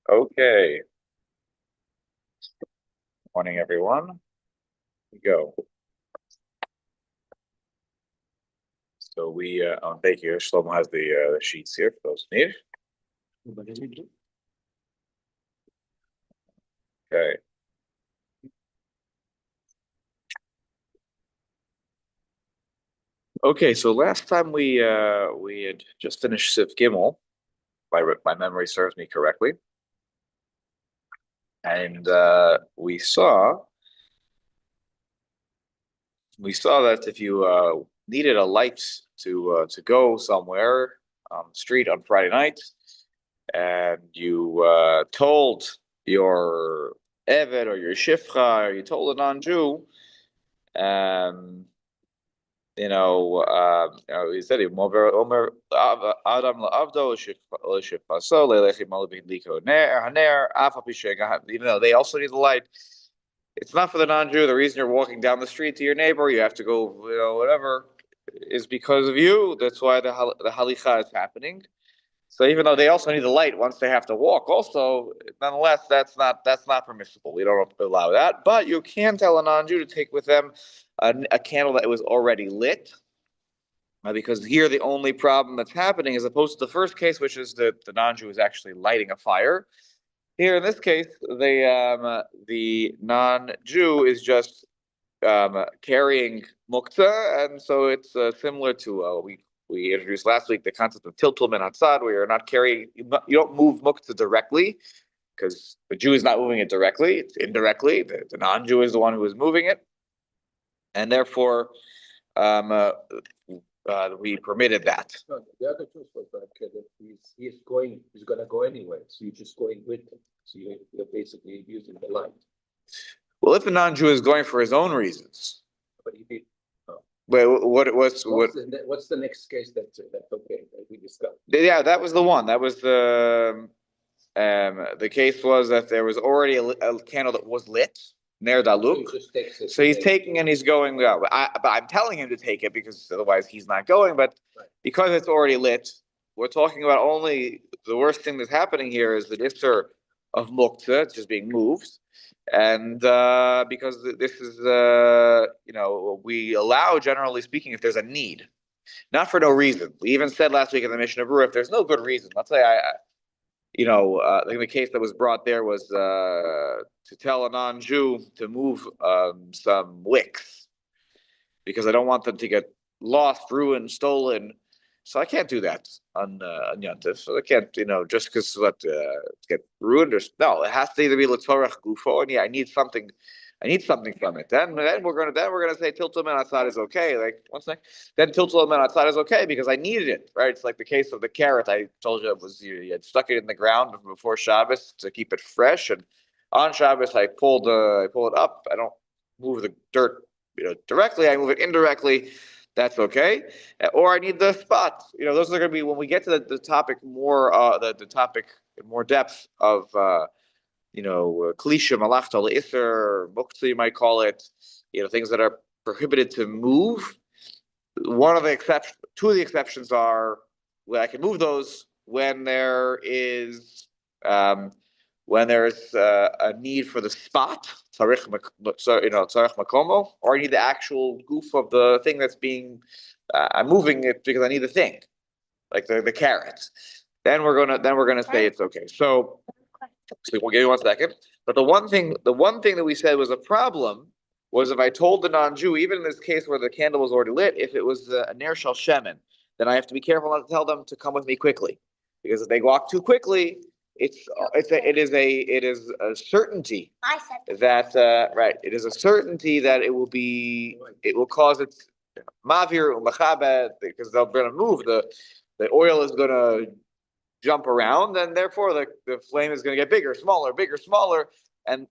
Okay. Morning, everyone. We go. So thank you. Shlomo has the sheets here for those who need. Okay. Okay. So last time we had just finished Sif Gimel, if my memory serves me correctly, and we saw that if you needed a light to go somewhere on the street on Friday night, and you told your Eved or your Shifcha, or you told a non-Jew, um, he said, Omer Adam la'avdo l'shifchaso le'lechem malabin liko ner haner af even though they also need the light. It's not for the non-Jew. The reason you're walking down the street to your neighbor, you have to go, whatever, is because of you. That's why the halicha is happening. So even though they also need the light once they have to walk, also nonetheless that's not permissible. We don't allow that. But you can tell a non-Jew to take with them a candle that was already lit, because here the only problem that's happening, as opposed to the first case, which is that the non-Jew is actually lighting a fire. Here in this case, the non-Jew is just carrying muktzah, and so it's similar to we introduced last week the concept of tiltul min hatzad, where you're not carrying, you don't move muktzah directly, because the Jew is not moving it directly; it's indirectly. The non-Jew is the one who is moving it, and therefore um, uh, we permitted that. No, the other choice was that he's gonna go anyway, so you're just going with him. So you're basically using the light. Well, if a non-Jew is going for his own reasons, But he did. wait, what's the next case that's okay that we discussed? Yeah, that was the one. That was the case was that there was already a candle that was lit, Ner Daluk. So he's taking and he's going. But I'm telling him to take it because otherwise he's not going. But because it's already lit, we're talking about only the worst thing that's happening here is the differ of muktzah, just being moved. And because this is, we allow, generally speaking, if there's a need, not for no reason. We even said last week in the Mishnah Berurah, if there's no good reason, let's say I think the case that was brought there was to tell a non-Jew to move some wicks because I don't want them to get lost, ruined, stolen. So I can't do that on Yontif. So I can't, just because get ruined or no, it has to either be Latorach Gufo, and I need something from it. Then we're gonna say Tiltul Man outside is okay. Like one sec. Then Tiltul Man outside is okay because I needed it, right? It's like the case of the carrot. I told you it was you had stuck it in the ground before Shabbos to keep it fresh, and on Shabbos I pull it up. I don't move the dirt, directly. I move it indirectly. That's okay. Or I need the spot. Those are going to be when we get to the topic more, the topic in more depth of, klisha, malachta, le'isr, muktzah, you might call it, things that are prohibited to move. Two of the exceptions are when I can move those when there's a need for the spot, tzarich makomo, or I need the actual goof of the thing that's being. I'm moving it because I need the thing, like the carrot. Then we're gonna say it's okay. So we'll give you 1 second. But the one thing that we said was a problem was if I told the non-Jew, even in this case where the candle was already lit, if it was a ner shel shemen, then I have to be careful not to tell them to come with me quickly, because if they walk too quickly, it is a certainty that right. It is a certainty that it will cause it mavir umachabed, because they're going to move the oil is going to jump around, and therefore the flame is going to get bigger, smaller, and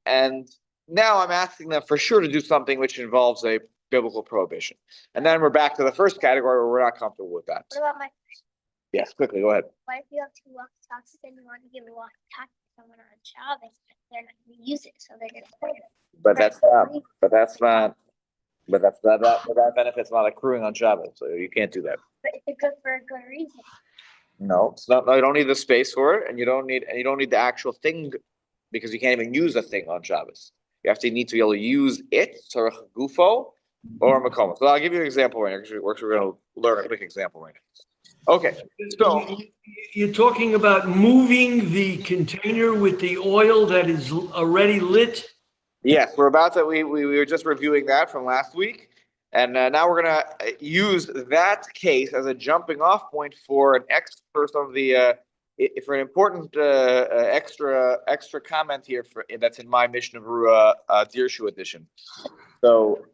now I'm asking them for sure to do something which involves a biblical prohibition, and then we're back to the first category where we're not comfortable with that. What about my Yes, quickly, go ahead. What if you have two walkie-talkies and you want to give a walkie-talkie to someone on Shabbos? They're not going to use it, so they're going to play it. But that benefit's not accruing on Shabbos, so you can't do that. But it's good for a good reason. No, it's not. No, you don't need the space for it, and you don't need the actual thing because you can't even use a thing on Shabbos. You have to need to be able to use it, tzarech gufo, or makom. So I'll give you an example right now because we're going to learn a quick example right now. Okay, so You're talking about moving the container with the oil that is already lit? yes, we're about to. We were just reviewing that from last week, and now we're gonna use that case as a jumping off point for an for some of the for an important extra comment here for that's in my Mishnah Berurah Dirshu edition. So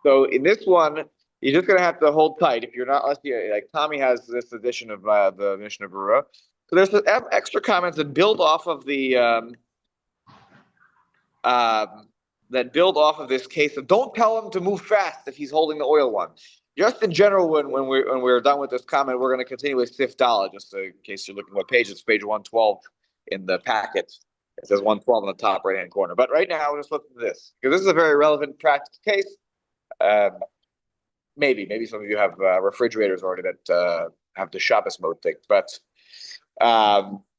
in this one, you're just gonna have to hold tight if you're not unless you like Tommy has this edition of the Mishnah Berurah. So there's extra comments that build off of the. That build off of this case of don't tell him to move fast if he's holding the oil one. Just in general, when we're done with this comment, we're going to continue with Sif Dala, just in case you're looking what page. It's page 112 in the packet. It says 112 on the top right-hand corner. But right now, we're just looking at this because this is a very relevant practical case. Maybe some of you have refrigerators already that have the Shabbos mode thing, but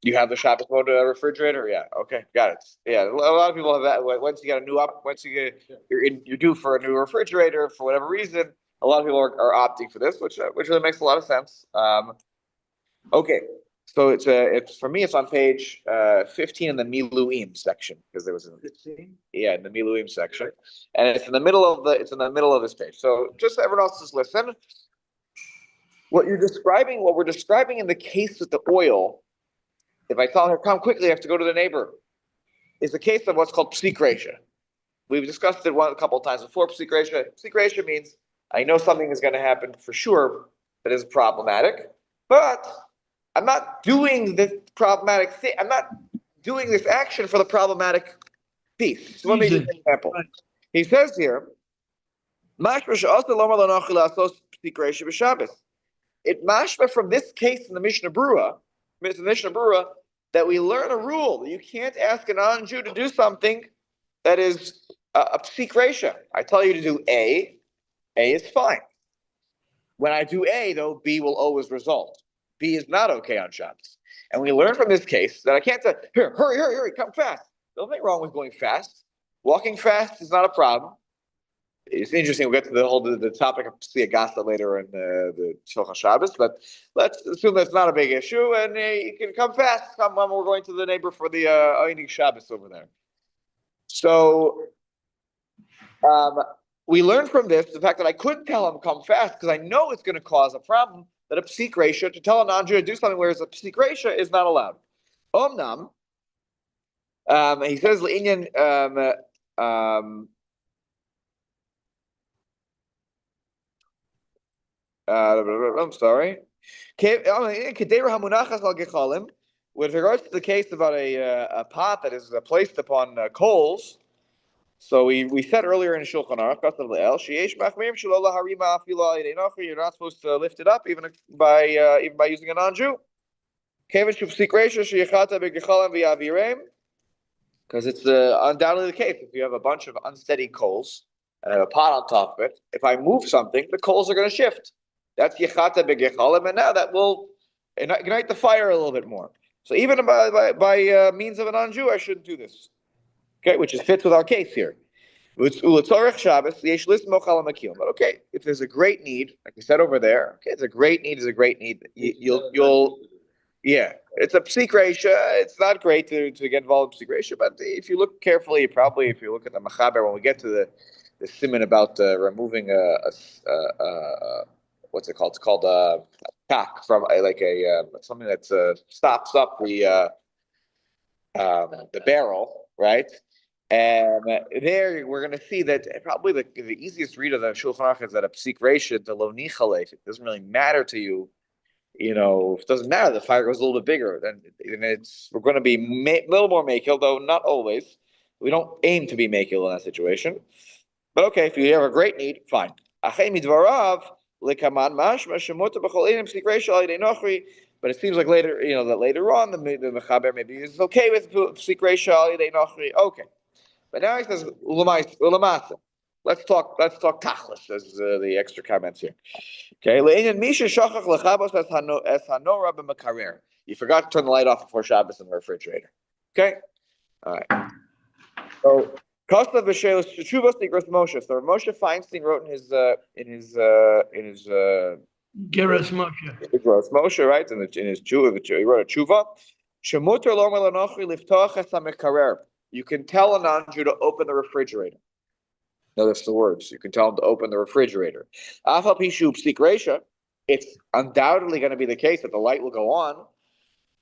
you have the Shabbos mode refrigerator? Yeah. Okay. Got it. Yeah. A lot of people have that. Once you get a new you're due for a new refrigerator for whatever reason. A lot of people are opting for this, which really makes a lot of sense. Okay. So it's for me. It's on page 15 in the Miluim section because there was in the Miluim section, and it's in the middle of this page. So just everyone else just listen. What we're describing in the case with the oil, if I tell her, come quickly, I have to go to the neighbor, is the case of what's called psik reisha. We've discussed it a couple of times before. Psik reisha. Psik reisha means I know something is going to happen for sure that is problematic, but I'm not doing this problematic thing. I'm not doing this action for the problematic piece. So let me give you an example. He says here, it mashma from this case in the Mishnah Berurah, that we learn a rule that you can't ask a non-Jew to do something that is a psik reisha. I tell you to do A is fine. When I do A, though, B will always result. B is not okay on Shabbos. And we learn from this case that I can't say, here, hurry, come fast. There's nothing wrong with going fast. Walking fast is not a problem. It's interesting. We'll get to the topic of Siyagasa later in the Hilchot Shabbat, but let's assume that's not a big issue, and you can come fast. Come when we're going to the neighbor for the Einig Shabbos over there. So we learned from this the fact that I couldn't tell him come fast because I know it's going to cause a problem. That a psik reisha to tell a non-Jew to do something whereas a psik reisha is not allowed. Omnam, he says l'inyan. I'm sorry. With regards to the case about a pot that is placed upon coals, so we said earlier in Shulchan Aruch, you're not supposed to lift it up even by using a non-Jew. Because it's undoubtedly the case. If you have a bunch of unsteady coals and I have a pot on top of it, if I move something, the coals are going to shift. That's yechata begechalim, and now that will ignite the fire a little bit more. So even by means of a non-Jew, I shouldn't do this. Okay, which fits with our case here. But okay, if there's a great need, like we said over there, okay, it's a great need. Yeah, it's a psik reisha. It's not great to get involved in psik reisha, but if you look carefully, if you look at the machaber when we get to the siman about removing what's it called? It's called a pack from something that stops up the barrel, right? And there we're going to see that probably the easiest read of the Shulchan Aruch is that a psik reisha to lo nichalef. It doesn't really matter to you. If it doesn't matter, the fire goes a little bit bigger. Then we're going to be a little more makil, though not always. We don't aim to be makil in that situation. But okay, if you have a great need, fine. But it seems like later, that later on the mechaber maybe is okay with psik reisha al yedei nochri. Okay, but now he says ulamasa. let's talk tachlis, as the extra comments here. Okay, you forgot to turn the light off before Shabbos in the refrigerator. Okay, all right. So Kosta v'shelos teshuvos nigros Moshe. So Moshe Feinstein wrote in his Geras Moshe. Igros Moshe, right? In his tshuva, he wrote a tshuva. Shemuter lo melanochi liftoach es hamekarer. You can tell a non-Jew to open the refrigerator. Notice the words. You can tell him to open the refrigerator. Afal pishu psik reisha. It's undoubtedly going to be the case that the light will go on.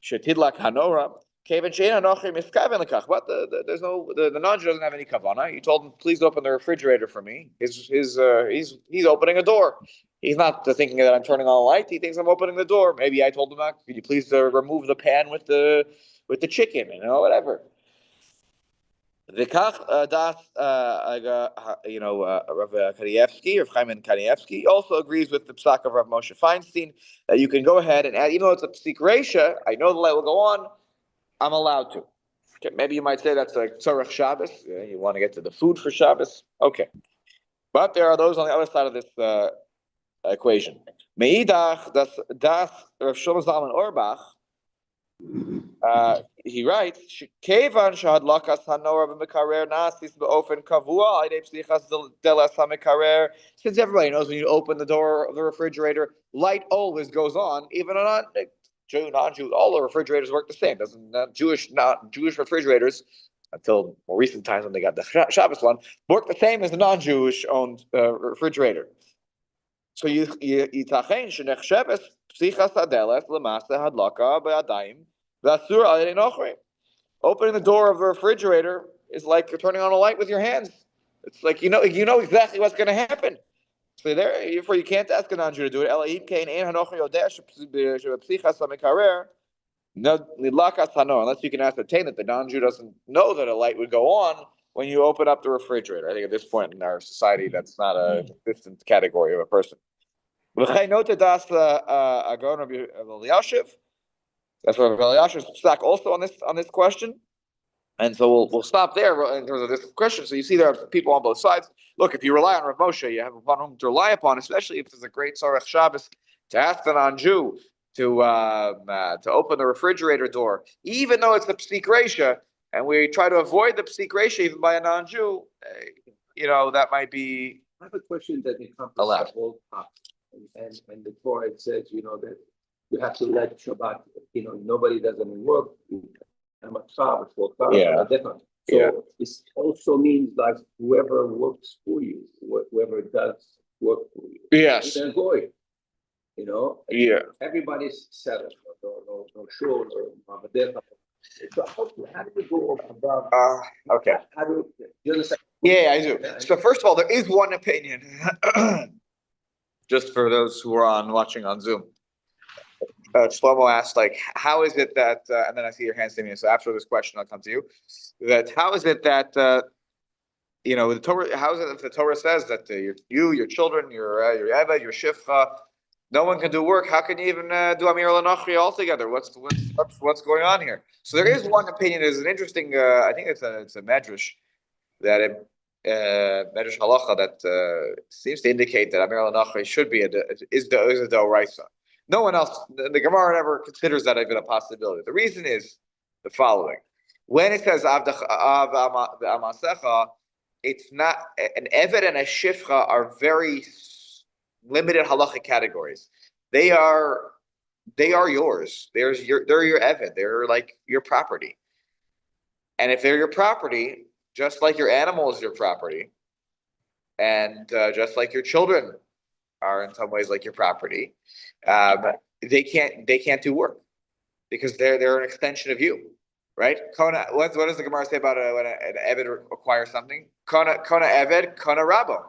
Shetidlak hanora. Kevan shein anochi miskaven lekach. But there's no the non-Jew doesn't have any kavana. You told him, please open the refrigerator for me. He's opening a door. He's not thinking that I'm turning on a light. He thinks I'm opening the door. Maybe I told him, could you please remove the pan with the chicken, whatever. Vikach das Rav Kanievsky, Rav Chaim Kanievsky, also agrees with the psak of Rav Moshe Feinstein that you can go ahead and add, even though it's a psik reisha, I know the light will go on, I'm allowed to. Okay, maybe you might say that's like tzorech Shabbos. You want to get to the food for Shabbos. Okay, but there are those on the other side of this equation. Meidach das Rav Shlomo Zalman Auerbach. He writes, "Kevan shehadlakas hanora b'mekarer nasis beofen kavua alidei psichas delas hamekarer." Since everybody knows when you open the door of the refrigerator, light always goes on, even on Jew, non-Jew. All the refrigerators work the same. Doesn't Jewish refrigerators, until more recent times when they got the Shabbos one, work the same as the non-Jewish owned refrigerator. So you yitachen shenechsheves psichas hadelas lemasa hadlaka be'adayim v'asur alidei nochri. Opening the door of the refrigerator is like you're turning on a light with your hands. It's like you know exactly what's going to happen. So therefore you can't ask a non-Jew to do it. Elahim kein ein hanochi yodeh shepsichas hamekarer nidlakas hanor, unless you can ascertain that the non-Jew doesn't know that a light would go on when you open up the refrigerator. I think at this point in our society, that's not a distant category of a person. That's what Eliashiv's stack also on this question. And so we'll stop there in terms of this question. So you see there are people on both sides. Look, if you rely on Rav Moshe, you have upon whom to rely upon, especially if there's a great tzorech Shabbos, to ask the non-Jew to open the refrigerator door, even though it's the psik reisha, and we try to avoid the psik reisha even by a non-Jew, that might be. I have a question that encompasses allowed. all parts, and the Torah it says, that you have to let Shabbat. Nobody does any work. Yeah. So this also means like whoever works for you, whoever does work for you. Yes. They're going. Yeah. Everybody's settled. No shul or Mamadecha. So how do you go about? Okay. How do you understand? Yeah, I do. So first of all, there is one opinion, just for those who are watching on Zoom. Shlomo asked, how is it that, and then I see your hand standing. So after this question, I'll come to you. That how is it that, the Torah? How is it that the Torah says that your children, your Eved, your Shifcha, no one can do work? How can you even do Amir Lanachri altogether? What's going on here? So there is one opinion. There's an interesting. I think it's a medrash that medrash halacha that seems to indicate that Amir Lanachri should be is a doraisa. No one else, the Gemara never considers that even a possibility. The reason is the following. When it says Av Amasecha, it's not, an Eved and a Shifcha are very limited halachic categories. They are yours. They're your Eved. They're like your property. And if they're your property, just like your animal is your property, and just like your children are in some ways like your property, they can't do work because they're an extension of you, right? Kona, what does the Gemara say about when an Eved acquires something? Kona Eved, Kona Rabbo,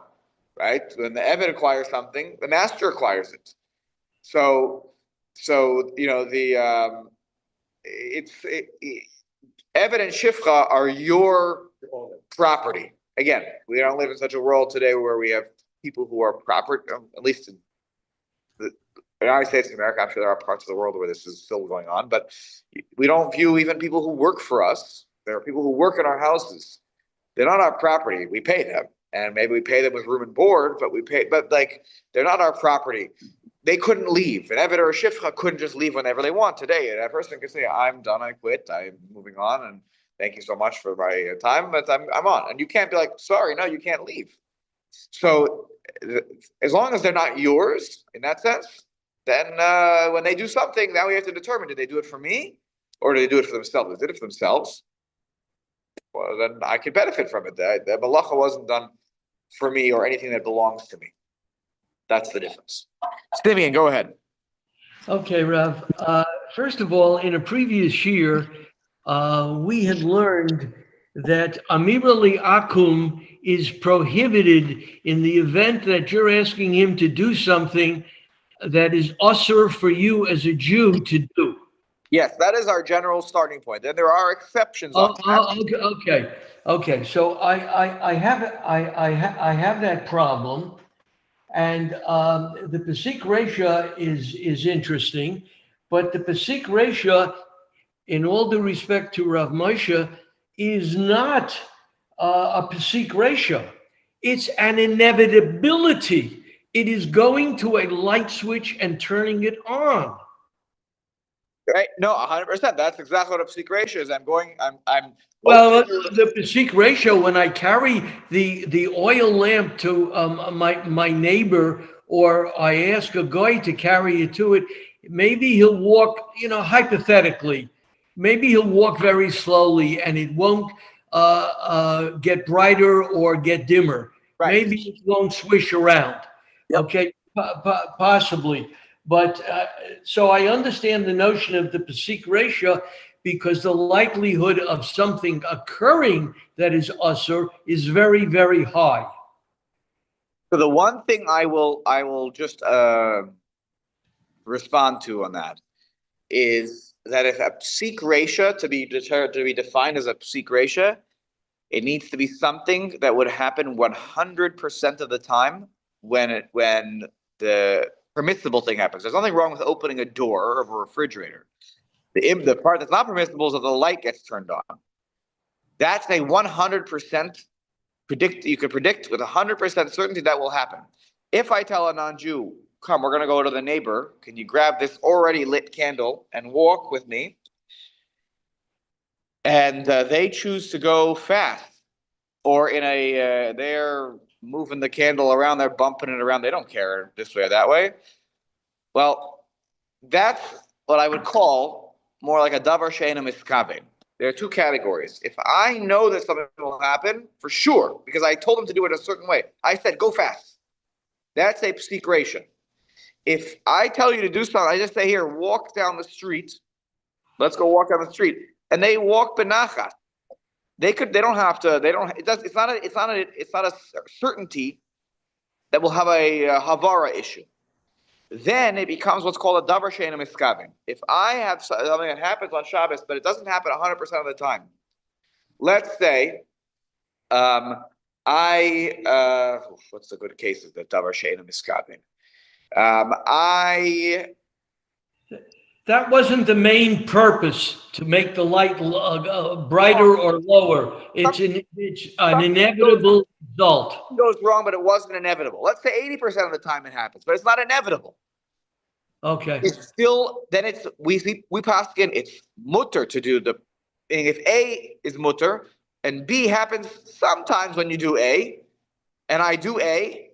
right? When the Eved acquires something, the master acquires it. So Eved and Shifcha are your property. Again, we don't live in such a world today where we have people who are proper, at least in the United States of America. I'm sure there are parts of the world where this is still going on, but we don't view even people who work for us. There are people who work in our houses. They're not our property. We pay them, and maybe we pay them with room and board, but like, they're not our property. They couldn't leave. An Eved or a Shifcha couldn't just leave whenever they want today. And that person could say, I'm done, I quit, I'm moving on, and thank you so much for my time, but I'm on. And you can't be like, sorry, no, you can't leave. So as long as they're not yours in that sense, then when they do something, now we have to determine, did they do it for me or did they do it for themselves? If they did it for themselves, well, then I could benefit from it. The malacha wasn't done for me or anything that belongs to me. That's the difference. Simeon, go ahead. Okay, Rav. First of all, in a previous year, we had learned that Amira Akum is prohibited in the event that you're asking him to do something that is usher for you as a Jew to do. Yes, that is our general starting point. Then there are exceptions. Okay. So I have that problem, and the Pesik Resha is interesting, but the Pesik Resha, in all due respect to Rav Moshe, is not a Pesik Resha. It's an inevitability. It is going to a light switch and turning it on. Right? No, 100%. That's exactly what a Pesik Resha is. I'm Well, the Pesik Resha, when I carry the oil lamp to my neighbor, or I ask a guy to carry it to it, maybe he'll walk, hypothetically, maybe he'll walk very slowly and it won't get brighter or get dimmer. Right. Maybe it won't swish around. Yep. Okay, possibly. But so I understand the notion of the Pesik Resha, because the likelihood of something occurring that is usher is very, very high. So the one thing I will just respond to on that is that if a Pesik Resha to be defined as a Pesik Resha, it needs to be something that would happen 100% of the time when the permissible thing happens. There's nothing wrong with opening a door of a refrigerator. The part that's not permissible is if the light gets turned on. That's a 100% you can predict with 100% certainty that will happen. If I tell a non-Jew, come, we're going to go to the neighbor, can you grab this already lit candle and walk with me? And they choose to go fast, or in they're moving the candle around, they're bumping it around, they don't care this way or that way. Well, that's what I would call more like a davar she'eino miskaven. There are two categories. If I know that something will happen, for sure, because I told them to do it a certain way, I said, go fast. That's a Pesik Resha. If I tell you to do something, I just say, here, walk down the street. Let's go walk down the street. And they walk benachat. It's not a certainty that we'll have a havara issue. Then it becomes what's called a davar she'eino miskaven. If I have something that happens on Shabbos, but it doesn't happen 100% of the time. Let's say, what's the good case of the davar she'eino miskaven? That wasn't the main purpose to make the light brighter or lower. It's an inevitable result. Goes wrong, but it wasn't inevitable. Let's say 80% of the time it happens, but it's not inevitable. Okay. It's still, then we paskin, it's mutter to do if A is mutter and B happens sometimes when you do A, and I do A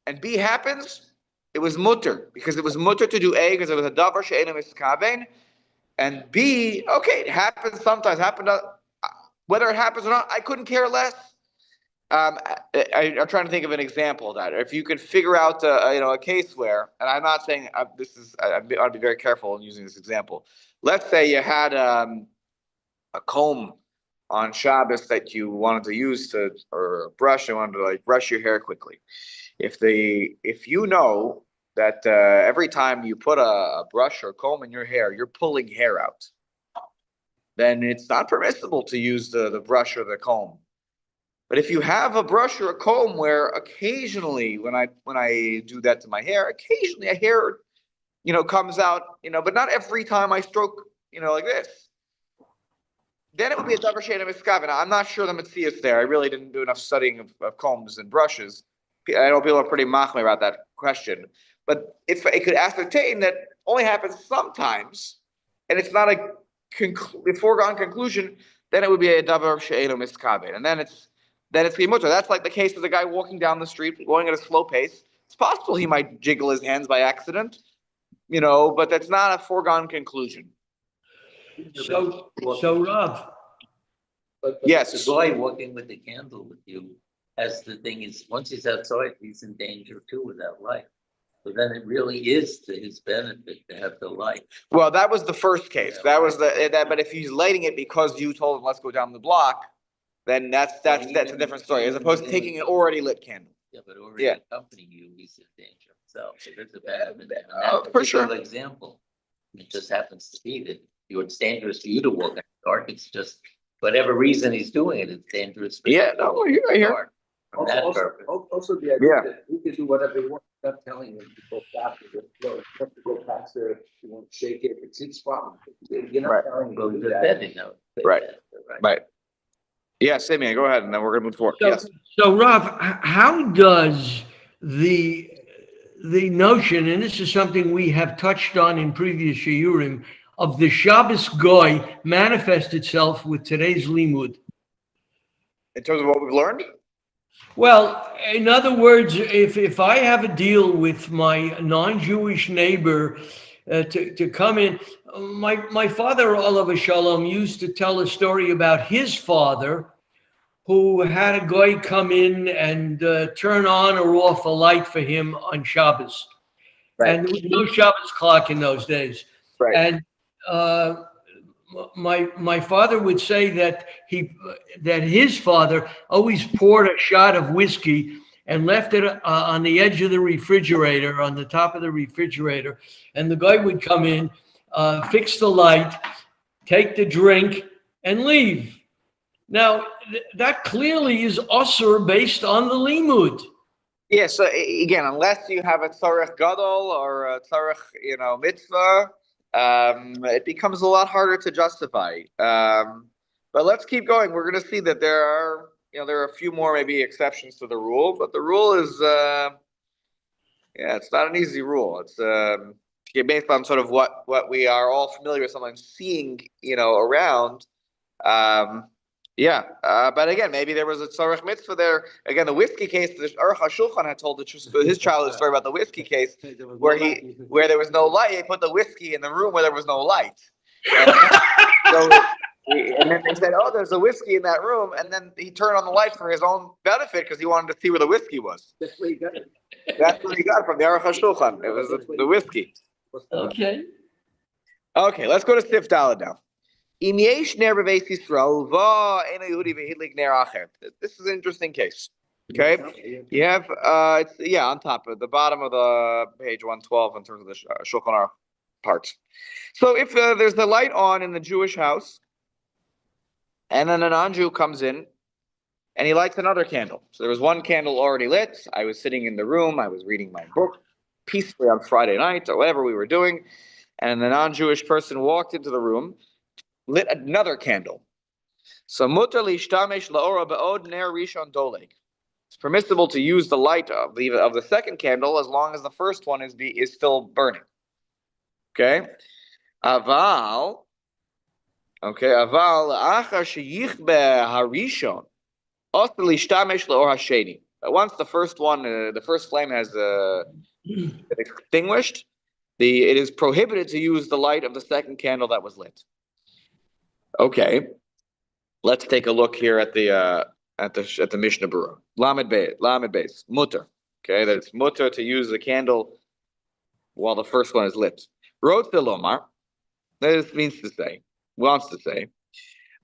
and B happens, it was mutter, because it was mutter to do A because it was a davar she'eino miskaven, and B, okay, it happens sometimes, whether it happens or not, I couldn't care less. I'm trying to think of an example of that. If you could figure out, a case where, and I'm not saying I'll be very careful in using this example. Let's say you had a comb on Shabbos that you wanted to use or a brush, you wanted to brush your hair quickly. If you know that every time you put a brush or comb in your hair, you're pulling hair out, then it's not permissible to use the brush or the comb. But if you have a brush or a comb where occasionally, when I do that to my hair, occasionally a hair, comes out, but not every time I stroke, like this, then it would be a davar she'eino miskaven. I'm not sure the Metzius is there. I really didn't do enough studying of combs and brushes. I know people are pretty machmir about that question. But if it could ascertain that only happens sometimes, and it's not a foregone conclusion, then it would be a davar she'eino miskaven. And then it's mutter. That's like the case of the guy walking down the street, going at a slow pace. It's possible he might jiggle his hands by accident, but that's not a foregone conclusion. So Rav, But Yes. the boy walking with the candle with you, as the thing is, once he's outside, he's in danger too without light. So then it really is to his benefit to have the light. Well, that was the first case. That was but if he's lighting it because you told him let's go down the block, then that's a different story, as opposed to taking an already lit candle. Yeah, but already accompanying you, he's in danger himself. So there's a benefit. For sure. Example, it just happens to be that it's dangerous for you to walk in the dark. It's just whatever reason he's doing it, it's dangerous. For Yeah, no, I hear. For that purpose. Also the idea that he can do whatever he wants, not telling him to go faster, you have to go faster, you won't shake it, it's his problem. You're not Right. telling Well, him the that. bed, Right. Right. Yeah, Simeon, go ahead, and then we're gonna move forward. Yes. So Rav, how does the notion, and this is something we have touched on in previous shiurim, of the Shabbos Goy manifest itself with today's limud? In terms of what we've learned? Well, in other words, if I have a deal with my non-Jewish neighbor to come in, my father, Olav Shalom, used to tell a story about his father who had a guy come in and turn on or off a light for him on Shabbos. Right. And there was no Shabbos clock in those days. Right. And my father would say that his father always poured a shot of whiskey and left it on the edge of the refrigerator, on the top of the refrigerator, and the guy would come in, fix the light, take the drink, and leave. Now that clearly is usur based on the limud. Yeah. So again, unless you have a tzarech gadol or a tzarech, mitzvah. It becomes a lot harder to justify. But let's keep going. We're going to see that there are a few more maybe exceptions to the rule, but the rule is, it's not an easy rule. It's based on sort of what we are all familiar with, sometimes seeing, around. But again, maybe there was a tzarech mitzvah there. Again, the whiskey case, the Aruch HaShulchan had told his childhood story about the whiskey case, where there was no light. He put the whiskey in the room where there was no light. And then they said, "Oh, there's a whiskey in that room," and then he turned on the light for his own benefit because he wanted to see where the whiskey was. That's where you got it. That's what he got from the Aruch HaShulchan. It was the whiskey. Okay. Okay, let's go to Sif Daled now. This is an interesting case. Okay, you have it's on top of the bottom of the page 112 in terms of the Shulchan Aruch parts. So if there's the light on in the Jewish house, and then a non-Jew comes in, and he lights another candle. So there was one candle already lit. I was sitting in the room. I was reading my book peacefully on Friday night or whatever we were doing, and the non-Jewish person walked into the room, lit another candle. So mutar lishtamesh laora be'od ner rishon doleg. It's permissible to use the light of the second candle as long as the first one is still burning. Okay, aval achar sheyichbe harishon osel lishtamesh laor hasheni. But once the first flame has been extinguished, it is prohibited to use the light of the second candle that was lit. Okay, let's take a look here at the Mishnah Berurah. Lamed Beis, mutter. Okay, that it's mutter to use the candle while the first one is lit. Rotze lomar. This wants to say,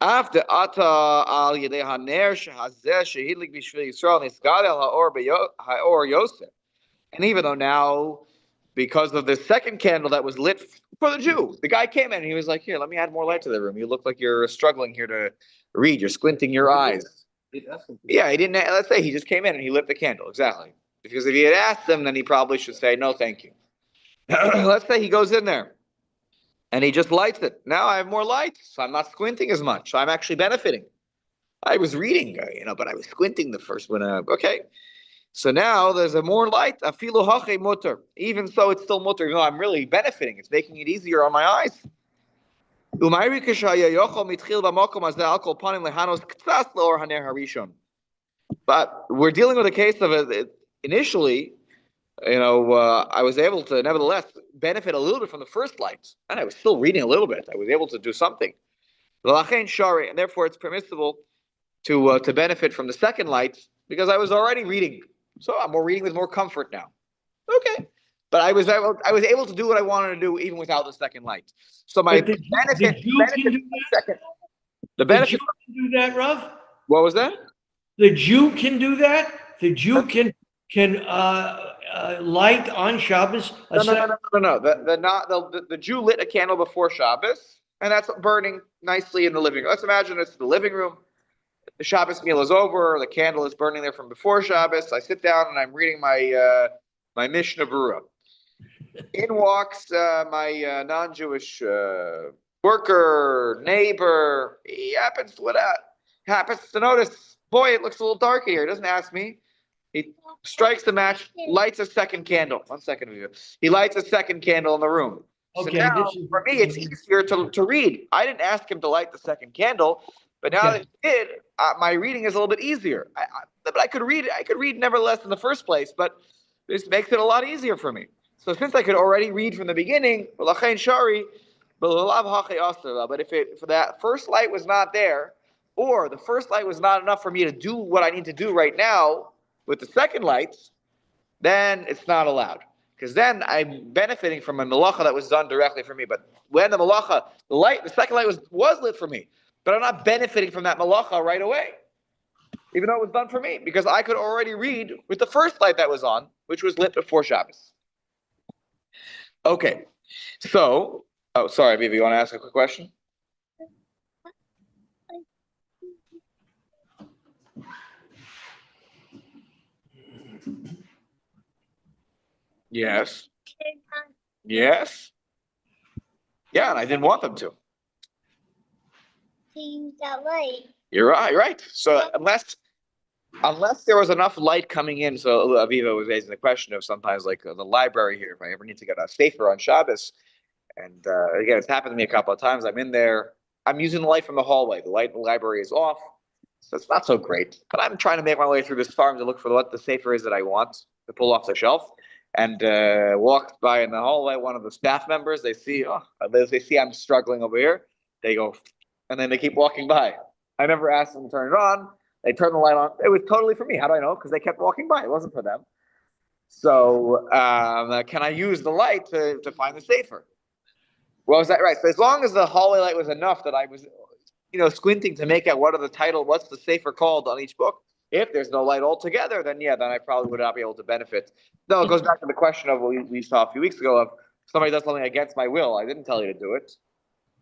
after ata al yedei haner shehazeh shehidlik b'shvil Yisrael nisgadel haor Yosef. And even though now, because of the second candle that was lit for the Jew, the guy came in and he was like, "Here, let me add more light to the room. You look like you're struggling here to read. You're squinting your eyes." Yeah, he didn't. Let's say he just came in and he lit the candle. Exactly. Because if he had asked him, then he probably should say, "No, thank you." Let's say he goes in there and he just lights it. Now I have more light, so I'm not squinting as much. So I'm actually benefiting. I was reading, but I was squinting the first one. Okay. So now there's a more light. Afilu hache mutter. Even so, it's still mutter. I'm really benefiting. It's making it easier on my eyes. But we're dealing with a case of it. Initially, I was able to nevertheless benefit a little bit from the first light, and I was still reading a little bit. I was able to do something. And therefore it's permissible to benefit from the second light because I was already reading. So I'm more reading with more comfort now. Okay. But I was able to do what I wanted to do even without the second light. So my But benefit, the Jew benefit can do from the that? second. The The benefit. Jew can do that, Rav? What was that? The Jew can do that? The Jew can light on Shabbos a No. The Jew lit a candle before Shabbos, and that's burning nicely in the living room. Let's imagine it's the living room. The Shabbos meal is over. The candle is burning there from before Shabbos. I sit down and I'm reading my Mishnah Berurah. In walks my non-Jewish worker, neighbor. He happens to notice, boy, it looks a little dark here. He doesn't ask me. He strikes the match, lights a second candle. 1 second. He lights a second candle in the room. So Okay, now, for me, it's easier to read. I didn't ask him to light the second candle, but now that he did, my reading is a little bit easier. But I could read nevertheless in the first place, but this makes it a lot easier for me. So since I could already read from the beginning, but if that first light was not there, or the first light was not enough for me to do what I need to do right now with the second lights, then it's not allowed. Because then I'm benefiting from a malacha that was done directly for me. But when the malacha, the second light was lit for me, but I'm not benefiting from that malacha right away, even though it was done for me, because I could already read with the first light that was on, which was lit before Shabbos. Okay, so, sorry, Vivi, you want to ask a quick question? Yes. Yes. Yeah, and I didn't want them to. Use that light. You're right. So unless there was enough light coming in, so Aviva was raising the question of sometimes like the library here, if I ever need to get a sefer on Shabbos, and again, it's happened to me a couple of times. I'm in there, I'm using the light from the hallway. The light in the library is off, so it's not so great. But I'm trying to make my way through this farm to look for what the sefer is that I want to pull off the shelf. And walked by in the hallway, one of the staff members, they see I'm struggling over here. They go, and then they keep walking by. I never asked them to turn it on. They turned the light on. It was totally for me. How do I know? Because they kept walking by. It wasn't for them. So can I use the light to find the sefer? Well, is that right? So as long as the hallway light was enough that I was, squinting to make out what's the sefer called on each book. If there's no light altogether, then I probably would not be able to benefit. No, it goes back to the question of what we saw a few weeks ago of somebody does something against my will. I didn't tell you to do it,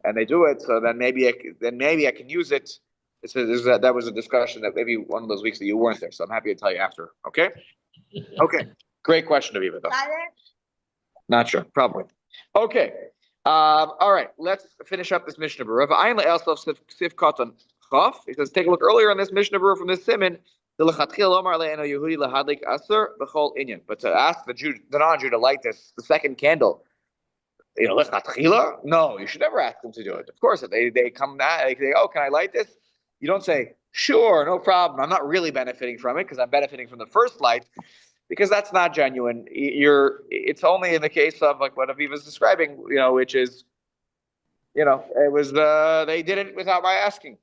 and they do it. So then maybe I can use it. That was a discussion that maybe one of those weeks that you weren't there. So I'm happy to tell you after. Okay. Okay. Great question, Aviva, though. Not sure. Probably. Okay. All right. Let's finish up this Mishnah Berurah. It says, take a look earlier in this Mishnah Berurah from this Siman. But to ask the non-Jew to light the second candle, no, you should never ask them to do it. Of course, if they come out, they say, "Oh, can I light this?" You don't say, "Sure, no problem. I'm not really benefiting from it because I'm benefiting from the first light," because that's not genuine. It's only in the case of like what Aviva's describing, which is, it was they did it without my asking.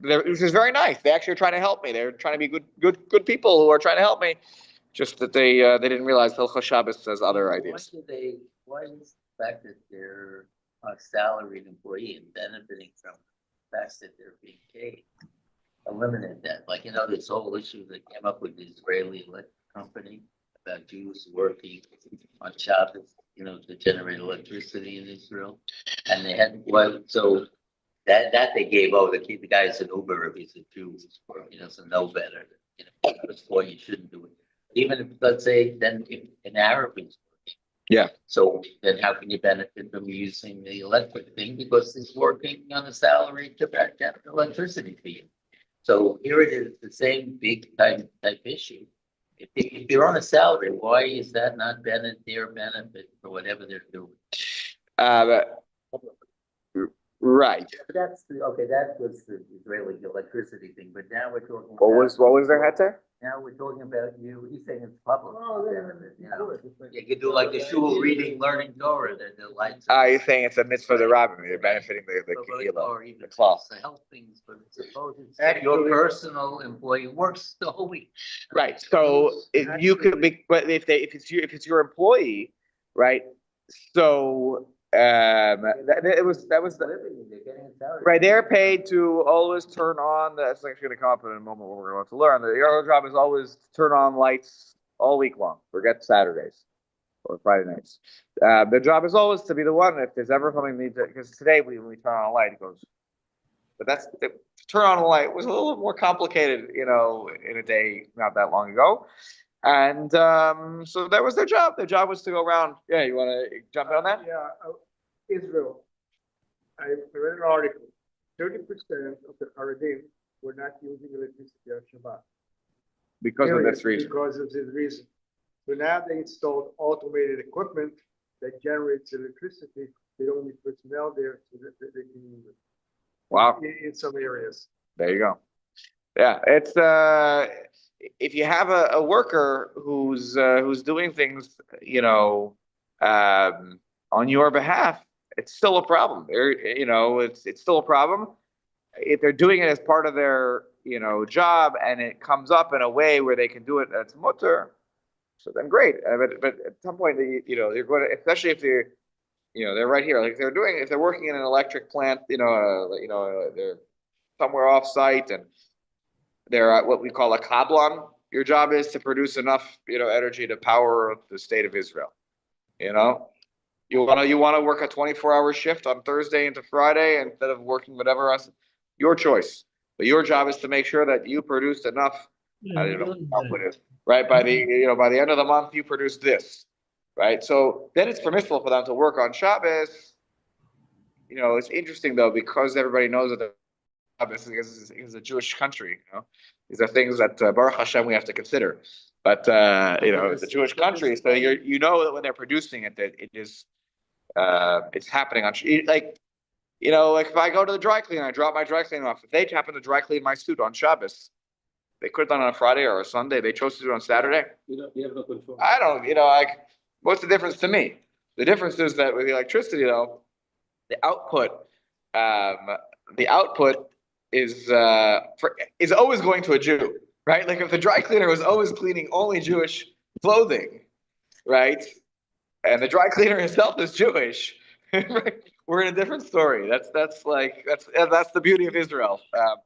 Which is very nice. They actually are trying to help me. They're trying to be good people who are trying to help me. Just that they didn't realize Hilchot Shabbat has other ideas. Why is the fact that they're a salaried employee and benefiting from the fact that they're being paid eliminate that? Like, this whole issue that came up with the Israeli company about Jews working on Shabbos, to generate electricity in Israel. And they had, so that they gave over, to keep the guys in Uber if he's a Jew, so know better. That's why you shouldn't do it. Even if, let's say, then if an Arab is working, Yeah. So then how can you benefit from using the electric thing? Because it's working on a salary to back down the electricity fee. So here it is, the same big type issue. If you're on a salary, why is that not their benefit for whatever they're doing? Uh, right. That's okay, that was the Israeli electricity thing, but now we're talking. What was their head there? Now we're talking about he's saying it's public. Oh, yeah, benefit, you know. You could do like the shul reading, learning Torah, the lights. You're saying it's a mitzvah the rabbin, you're benefiting the kehillah, Or even the cloth. the health things, but suppose it's your personal employee works the whole week. Right, so if you could be, but if it's your employee, right? So, it was, They're getting a salary. right, they're paid to always turn on, that's actually gonna come up in a moment when we're going to learn, your job is always to turn on lights all week long, forget Saturdays or Friday nights. Their job is always to be the one, if there's ever something needs to, because today when we turn on a light, it goes, but to turn on a light was a little more complicated, in a day not that long ago. And so that was their job. Their job was to go around. Yeah, you want to jump in on that? Yeah, Israel. I read an article. 30% of the Haredim were not using electricity on Shabbat. Because of Period, this reason. Because of this reason. So now they installed automated equipment that generates electricity. They don't need personnel there so that they can use it. Wow. In some areas. There you go. Yeah, it's if you have a worker who's doing things, on your behalf, it's still a problem. It's still a problem. If they're doing it as part of their, job and it comes up in a way where they can do it that's mutter, so then great. But at some point, they're going to, especially if they're right here. Like if they're working in an electric plant, they're somewhere off site and they're at what we call a kablan. Your job is to produce enough, energy to power the state of Israel. You want to work a 24-hour shift on Thursday into Friday instead of working whatever else. Your choice. But your job is to make sure that you produced enough. I don't know how it is. Right by the end of the month, you produce this. Right. So then it's permissible for them to work on Shabbos. It's interesting though because everybody knows that Shabbos is a Jewish country. These are things that Baruch Hashem we have to consider. But it's a Jewish country, so you know that when they're producing it, that it is it's happening on like if I go to the dry cleaner, I drop my dry cleaner off. If they happen to dry clean my suit on Shabbos, they could have done it on a Friday or a Sunday. They chose to do it on Saturday. You have no control. I don't, what's the difference to me? The difference is that with the electricity, though, the output is always going to a Jew, right? Like if the dry cleaner was always cleaning only Jewish clothing, right? And the dry cleaner himself is Jewish, right? We're in a different story. That's the beauty of Israel. That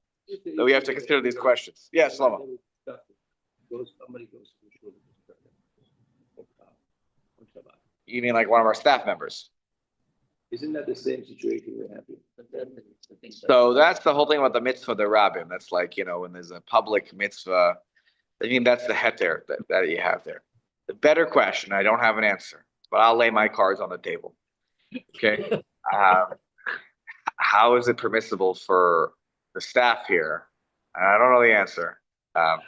we have to consider these questions. Yes, Shlomo. Somebody goes to the shul on Shabbat. You mean like one of our staff members? Isn't that the same situation we're having? So that's the whole thing about the mitzvah, the rabbin. That's like, when there's a public mitzvah, that's the heter that you have there. The better question, I don't have an answer, but I'll lay my cards on the table. Okay. How is it permissible for the staff here? I don't know the answer. I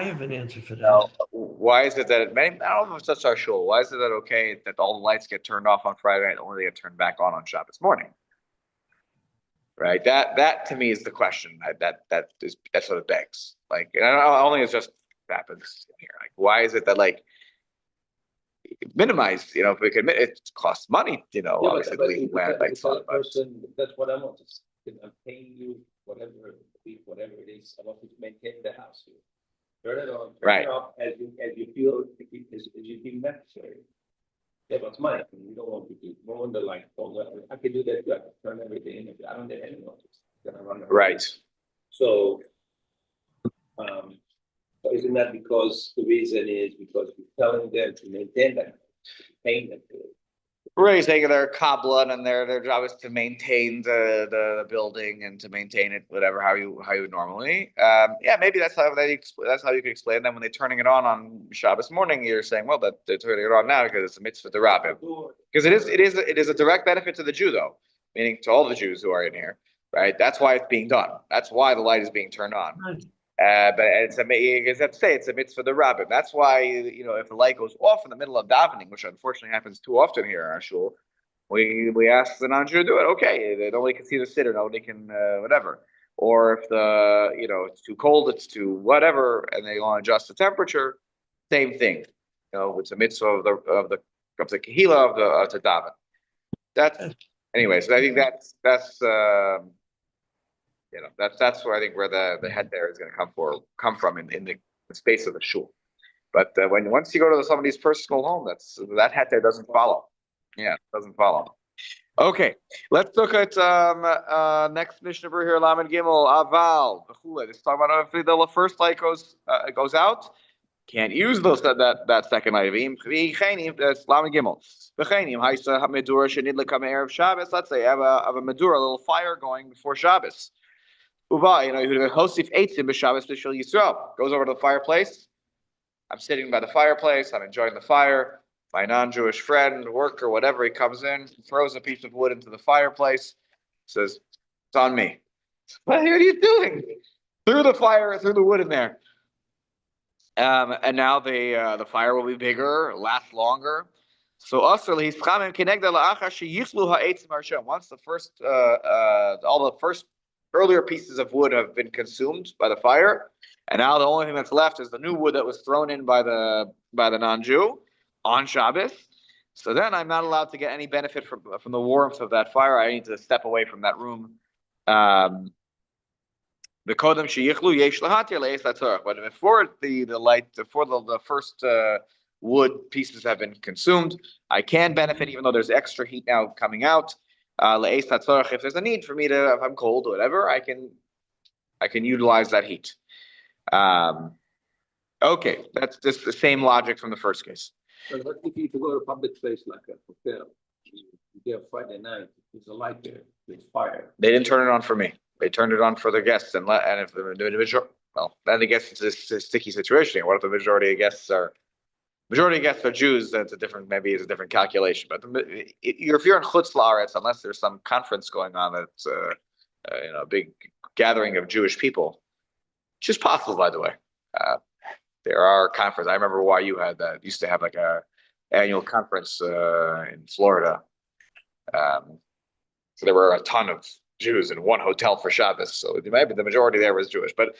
have an answer for that. Why is it that I don't know if it's just our shul. Why is it that okay that all the lights get turned off on Friday night, only they get turned back on Shabbos morning? Right. That to me is the question. That's what it begs. Like, and I don't think it's just happens here. Like, why is it that minimize? If we could, it costs money. Obviously, that's what I want to say. I'm paying you whatever it is. I want you to maintain the house here. Turn it on. Turn it off as you feel necessary. Yeah, but it's money. You don't want to do more on the light. I can do that. I can turn everything. I don't get any notice. Right. So, isn't that because the reason is because you're telling them to maintain that, paying them to it? raising their kabbalah, and their job is to maintain the building and to maintain it, whatever, how you would normally. Yeah, maybe that's how you could explain them when they're turning it on Shabbos morning. You're saying, well, that they're turning it on now because it's a mitzvah to rabbim. Because it is a direct benefit to the Jew, though, meaning to all the Jews who are in here, right? That's why it's being done. That's why the light is being turned on. But it's it's a mitzvah the rabbim. That's why, if the light goes off in the middle of davening, which unfortunately happens too often here in our shul, we ask the non-Jew to do it. Okay, nobody can see the sitter, nobody can whatever. Or if it's too cold, it's too whatever, and they want to adjust the temperature, same thing. It's a mitzvah of the kehila of the to daven. Anyway. So I think that's that's where I think where the head there is going to come from in the space of the shul. But once you go to somebody's personal home, that head there doesn't follow. Yeah, it doesn't follow. Okay, let's look at next Mishnah Berurah here, Lamed Gimel Aval. Let's talk about if the first light goes out. Can't use that second light. That's Lamed Gimel. Let's say I have a medura, a little fire going before Shabbos. Hosif Eitzim b'Shabbos b'Shul Yisrael. Goes over to the fireplace. I'm sitting by the fireplace. I'm enjoying the fire. My non-Jewish friend, worker, whatever, he comes in, throws a piece of wood into the fireplace, says, "It's on me." What are you doing? Threw the wood in there. And now the fire will be bigger, last longer. So once the first all the first earlier pieces of wood have been consumed by the fire, and now the only thing that's left is the new wood that was thrown in by the non-Jew on Shabbos. So then I'm not allowed to get any benefit from the warmth of that fire. I need to step away from that room. But before the first wood pieces have been consumed, I can benefit even though there's extra heat now coming out. If there's a need for me if I'm cold or whatever, I can utilize that heat. Okay, that's just the same logic from the first case. But what if you go to a public place like a hotel? You get Friday night, there's a light there, there's fire. They didn't turn it on for me. They turned it on for the guests, and if the individual, well, then I guess it's a sticky situation. What if the majority of guests are Jews? That's maybe it's a different calculation. But if you're in Chutz La'aretz, unless there's some conference going on that's a big gathering of Jewish people, which is possible, by the way. There are conferences. I remember YU used to have like a annual conference in Florida. So there were a ton of Jews in one hotel for Shabbos. So maybe the majority there was Jewish. But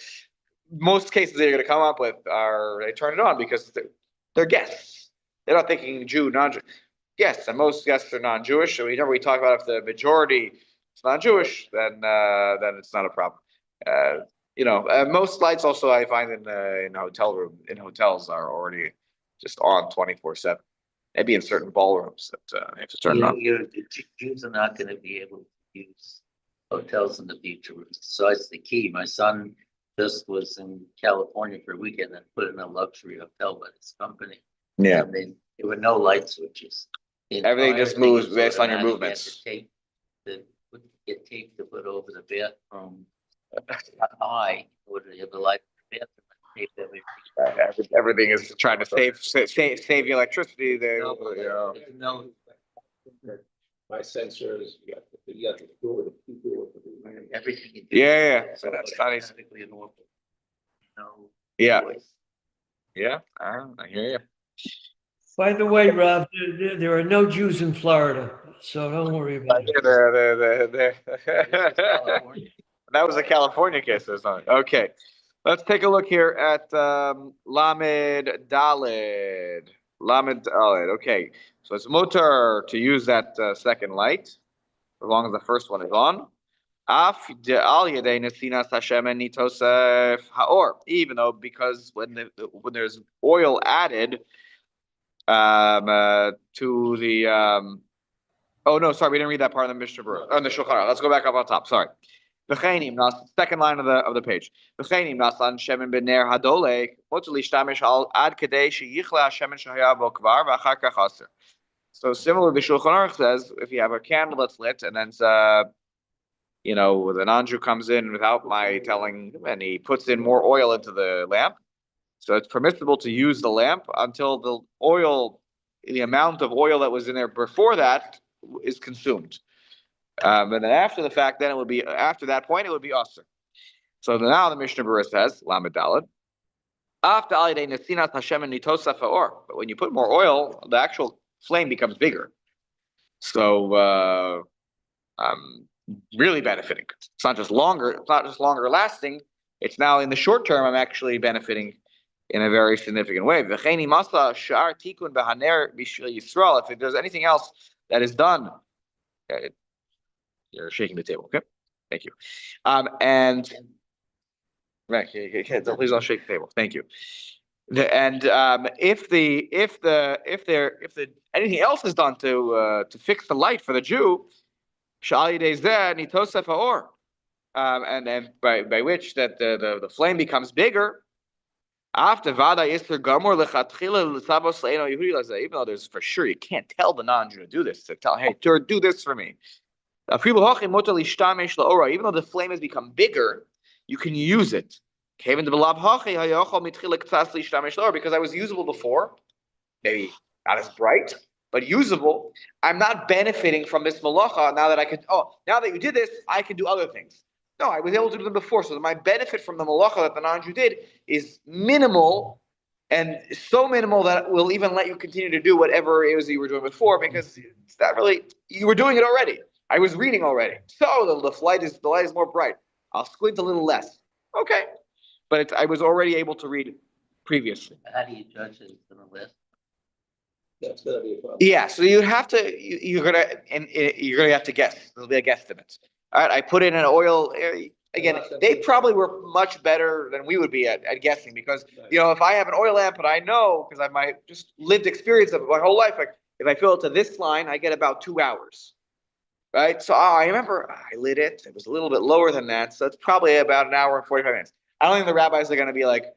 most cases they're going to come up with they turn it on because they're guests. They're not thinking Jew, non-Jew. Yes, and most guests are non-Jewish. So whenever we talk about if the majority is non-Jewish, then it's not a problem. Most lights also I find in hotels are already just on 24/7. Maybe in certain ballrooms that you have to turn it on. Jews are not going to be able to use hotels in the future. So that's the key. My son just was in California for a weekend and put in a luxury hotel by his company. Yeah. I mean, there were no light switches. Everything just moves based on your movements. Get tape to put over the bathroom high, or to have the light in the bathroom. Everything is trying to save electricity. No. My sensors, you have to do it. Everything. You do. Yeah. So that's funny. No. Yeah. Voice. Yeah. I hear you. By the way, Rob, there are no Jews in Florida, so don't worry about it. That was a California case or something. Okay. Let's take a look here at Lamed Daled. Okay. So it's mutar to use that second light, as long as the first one is on. Even though because when there's oil added to the oh no, sorry, we didn't read that part of the Mishnah Berurah. On the Shulchan Aruch. Let's go back up on top. Sorry. Second line of the page. So similar, the Shulchan Aruch says, if you have a candle that's lit and then the non-Jew comes in without my telling him and he puts in more oil into the lamp, so it's permissible to use the lamp until the amount of oil that was in there before that is consumed. And then after the fact, after that point, it would be usher. So now the Mishnah Berurah says, Lamed Daled, after but when you put more oil, the actual flame becomes bigger. So really benefiting. It's not just longer lasting. It's now in the short term, I'm actually benefiting in a very significant way. If there's anything else that is done, you're shaking the table, okay? Thank you. And right, please don't shake the table. Thank you. And if anything else is done to fix the light for the Jew, and then by which that the flame becomes bigger. After Vada Ister Gamor even though there's for sure you can't tell the non-Jew to do this, to tell, hey, do this for me. Even though the flame has become bigger, you can use it. Because I was usable before, maybe not as bright, but usable. I'm not benefiting from this malacha now that now that you did this, I can do other things. No, I was able to do them before. So my benefit from the malacha that the non-Jew did is minimal, and so minimal that will even let you continue to do whatever it was you were doing before, because it's not really, you were doing it already. I was reading already. So the light is more bright. I'll squint a little less. Okay. But I was already able to read previously. How do you judge it from the list? That's gonna be a problem. Yeah, so you're gonna have to guess. There'll be a guesstimate. All right, I put in an oil. Again, they probably were much better than we would be at guessing, because if I have an oil lamp and I know, because I've my just lived experience of my whole life, like if I fill it to this line, I get about 2 hours. Right, so I remember I lit it. It was a little bit lower than that, so it's probably about an hour and 45 minutes. I don't think the rabbis are going to be like,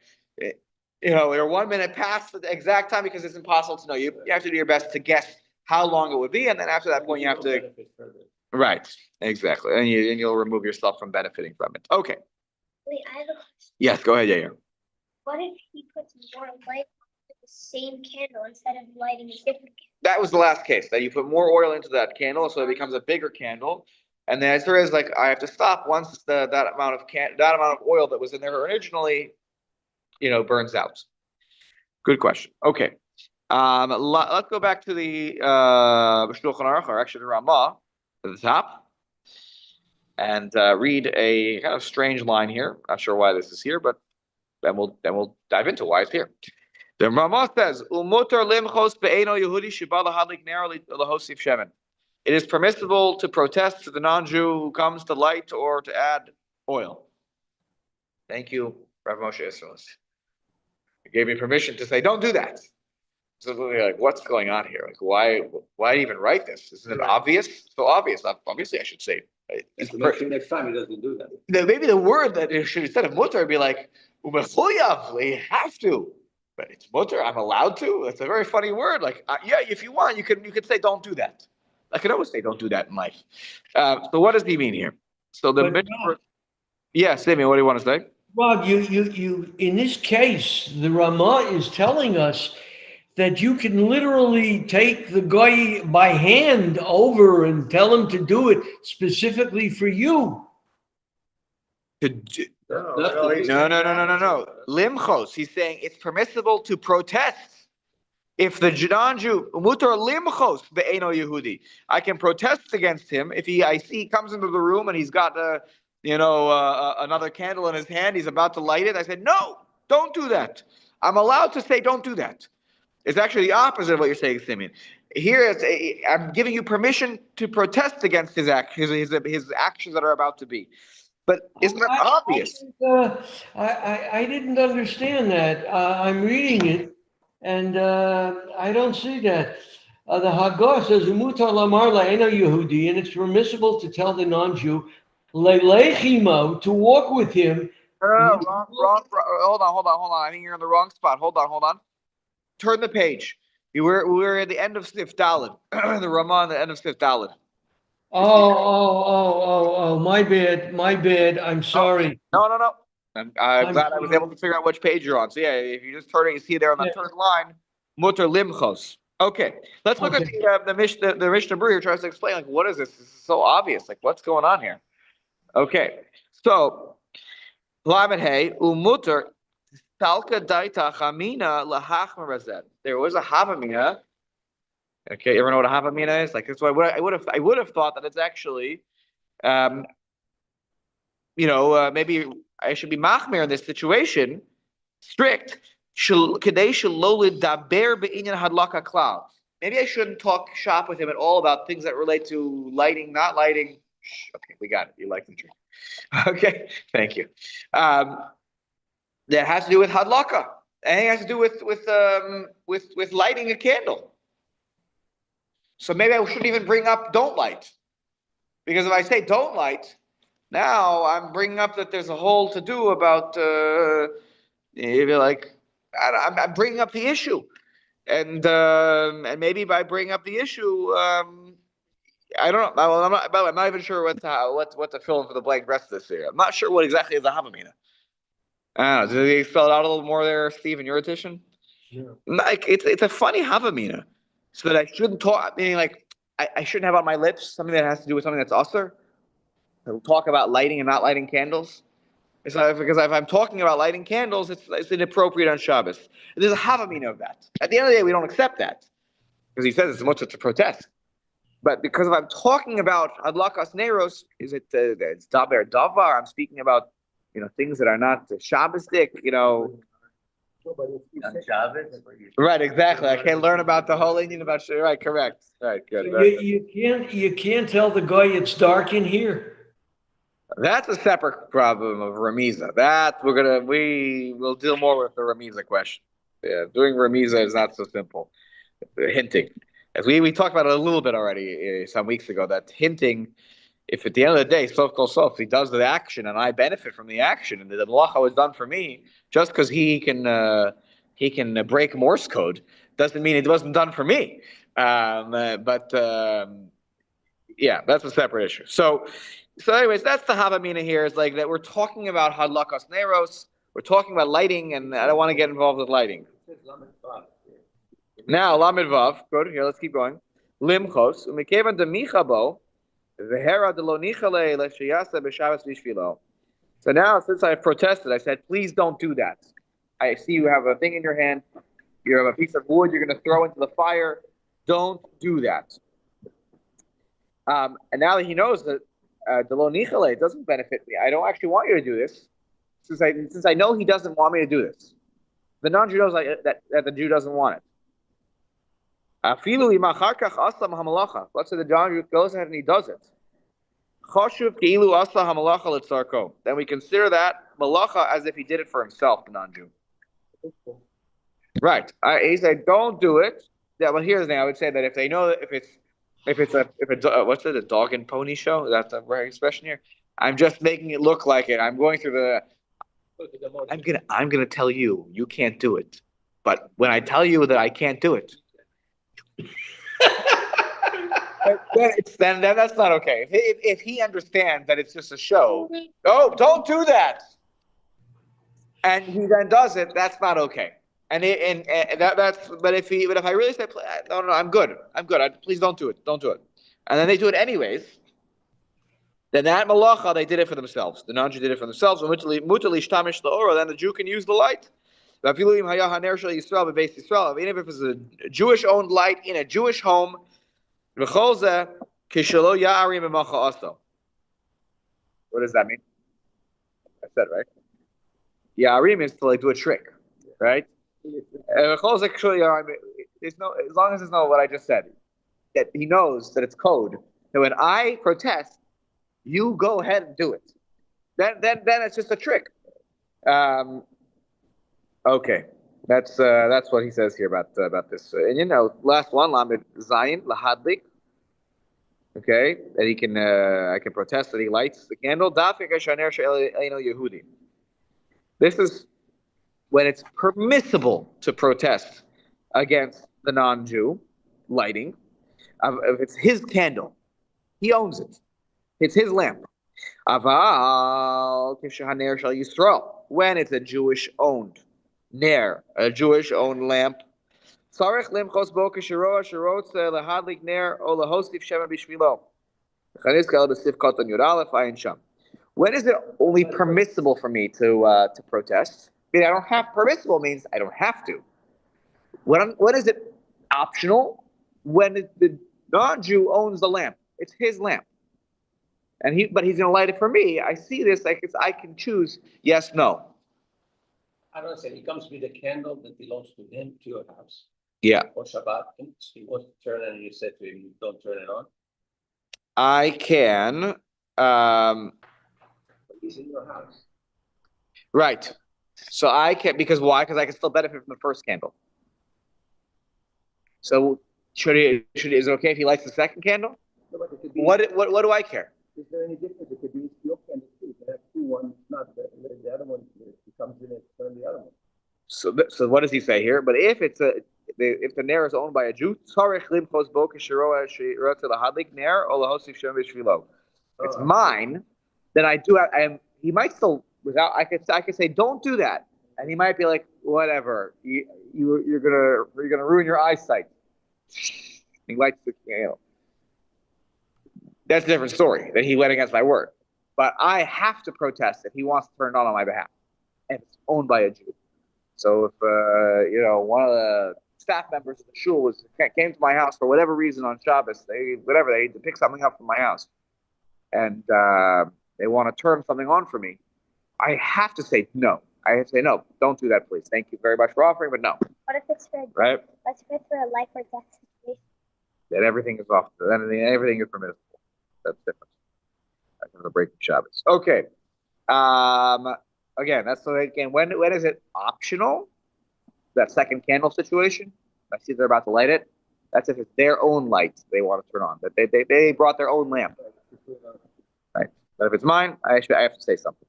they're 1 minute past the exact time, because it's impossible to know. You have to do your best to guess how long it would be, and then after that point, you have to. Right, exactly, and you'll remove yourself from benefiting from it. Okay. Wait, I have a question. Yes, go ahead, Yair. What if he puts more light on the same candle instead of lighting a different candle? That was the last case, that you put more oil into that candle, so it becomes a bigger candle. And the answer is, like, I have to stop once that amount of oil that was in there originally, burns out. Good question. Okay, let's go back to the Shulchan Aruch, or actually the Ramah, at the top, and read a kind of strange line here. Not sure why this is here, but then we'll dive into why it's here. The Ramah says, it is permissible to protest to the non-Jew who comes to light or to add oil. Thank you, Rav Moshe Isserles. You gave me permission to say, don't do that. So we're like, what's going on here? Like, why even write this? Isn't it obvious? So obvious. Obviously, I should say. Next time he doesn't do that. Maybe the word that it should, instead of mutter, be like, umechuyav, you have to. But it's mutter, I'm allowed to. That's a very funny word. Like, yeah, if you want, you could say, don't do that. I could always say, don't do that in life. So what does he mean here? So Simeon, what do you want to say? Well, you in this case, the Ramah is telling us that you can literally take the guy by hand over and tell him to do it specifically for you. No. Limchos. He's saying it's permissible to protest. If the non-Jew, mutar limchos be'eno Yehudi, I can protest against him if I see he comes into the room and he's got another candle in his hand, he's about to light it. I said, no, don't do that. I'm allowed to say, don't do that. It's actually the opposite of what you're saying, Simeon. Here, I'm giving you permission to protest against his actions that are about to be. But isn't that obvious? I didn't understand that. I'm reading it, and I don't see that. The Haggadah says, "Umutar lamar la'eno Yehudi," and it's permissible to tell the non-Jew, "Leilechimo," to walk with him. Wrong. Hold on. I think you're in the wrong spot. Hold on. Turn the page. We were at the end of Snif Dalid, the Ramah, the end of Snif Dalid. My bad. I'm sorry. No. I'm I'm glad I was sorry. able to figure out which page you're on. So yeah, if you just turn it, you see there on the Yeah. third line, Mutter Limchos. Okay, let's look at Okay. the Mishnah Berurah tries to explain, like, what is this? This is so obvious. Like, what's going on here? Okay, so Lamed Hey Umutter Talka Daita Chamina Lahachma Razet. There was a Havamina. Okay, you ever know what a Havamina is? Like, that's why I would have thought that it's actually, maybe I should be machmir in this situation, strict. Maybe I shouldn't talk shop with him at all about things that relate to lighting, not lighting. Okay, we got it. You like the truth. Okay, thank you. That has to do with hadlaka, and it has to do with lighting a candle. So maybe I shouldn't even bring up don't light, because if I say don't light, now I'm bringing up that there's a whole to do about. I'm bringing up the issue, and maybe by bringing up the issue, I don't know. Well, I'm not even sure what to fill in for the blank rest of this here. I'm not sure what exactly is the Havamina. I don't know. Did they spell it out a little more there, Steve, in your edition? Yeah. Like it's a funny Havamina, so that I shouldn't talk. Meaning, like I shouldn't have on my lips something that has to do with something that's usher. We'll talk about lighting and not lighting candles. It's not, because if I'm talking about lighting candles, it's inappropriate on Shabbos. There's a Havamina of that. At the end of the day, we don't accept that because he says it's much to protest. But because if I'm talking about Adlakas Neros, is it it's Daber Davar? I'm speaking about things that are not Shabbosdik. On Shabbos. Right, exactly. I can't learn about the whole Indian about right. Correct. Right, good. You can't tell the guy it's dark in here. That's a separate problem of Ramiza. That we will deal more with the Ramiza question. Yeah, doing Ramiza is not so simple. Hinting, as we talked about it a little bit already some weeks ago, that hinting, if at the end of the day, sof kol sof, he does the action and I benefit from the action, and the malacha was done for me, just because he can break Morse code doesn't mean it wasn't done for me. Yeah, that's a separate issue. So anyways, that's the Havamina here. Is like that we're talking about hadlakas neros. We're talking about lighting, and I don't want to get involved with lighting. Now, Lamed Vav, good. Here, let's keep going. Limchos, u'mikevan demichabo, v'hera delo nichale l'sheyasa b'shavas v'shvilo. So now, since I've protested, I said, please don't do that. I see you have a thing in your hand. You have a piece of wood you're going to throw into the fire. Don't do that. And now that he knows that delo nichale doesn't benefit me, I don't actually want you to do this. Since I know he doesn't want me to do this, the non-Jew knows that the Jew doesn't want it. Let's say the non-Jew goes ahead and he does it. Then we consider that malacha as if he did it for himself, the non-Jew. Right. He said, "Don't do it." Yeah. Well, here's the thing. I would say that if they know that if it's what's it, a dog and pony show? Is that the right expression here? I'm just making it look like it. I'm going through the. I'm gonna tell you can't do it, but when I tell you that I can't do it, then that's not okay. If he understands that it's just a show, oh, don't do that, and he then does it, that's not okay. And that's but if I really say no, I'm good, please don't do it, and then they do it anyways. Then that malacha, they did it for themselves. The non-Jew did it for themselves. Then the Jew can use the light. Even if it's a Jewish-owned light in a Jewish home, what does that mean? I said right. Ya'arim is to do a trick, right? As long as it's not what I just said, that he knows that it's code. That when I protest, you go ahead and do it. Then it's just a trick. Okay, that's what he says here about this. And last one, Lamed Zayin lahadlik. Okay, that he can I can protest that he lights the candle. Yehudi. This is when it's permissible to protest against the non-Jew lighting. If it's his candle, he owns it. It's his lamp. Aval kishahaner shall Yisrael. When it's a Jewish-owned ner, a Jewish-owned lamp. Sarech limchos bo kishiroa shirotz lehadlik ner o lehostif shema bishvilo. Chanizkel b'sifkot on Yud Aleph ayin sham. When is it only permissible for me to protest? I mean, I don't have permissible means I don't have to. When is it optional? When the non-Jew owns the lamp, it's his lamp, but he's going to light it for me. I see this, I can choose yes, no. I don't say, he comes with a candle that belongs to him, to your house, Yeah, or Shabbat, and he wants to turn it, and you said to him, you don't turn it on, I can. but he's in your house. Right. So I can, because why? Because I can still benefit from the first candle. So is it okay if he lights the second candle? No, but it could be, What do I care? is there any difference? It could be your candle too, you have two, one, not the other one, he comes in and turn the other one. So what does he say here? But if if the ner is owned by a Jew, it's mine. Then I do. He might still without. I could say don't do that, and he might be like whatever. You're gonna ruin your eyesight. He lights the candle. That's a different story. That he went against my word. But I have to protest if he wants to turn it on my behalf, and it's owned by a Jew. So if one of the staff members of the shul came to my house for whatever reason on Shabbos, they need to pick something up from my house, and they want to turn something on for me, I have to say no. I have to say no. Don't do that, please. Thank you very much for offering, but no. What if it's for, Right? let's say for a life or death situation? Then everything is off. Then everything is permissible. That's different. That's the breaking Shabbos. Okay. Again, that's so again. When is it optional? That second candle situation. I see they're about to light it. That's if it's their own light they want to turn on. That they brought their own lamp. Right. But if it's mine, I have to say something.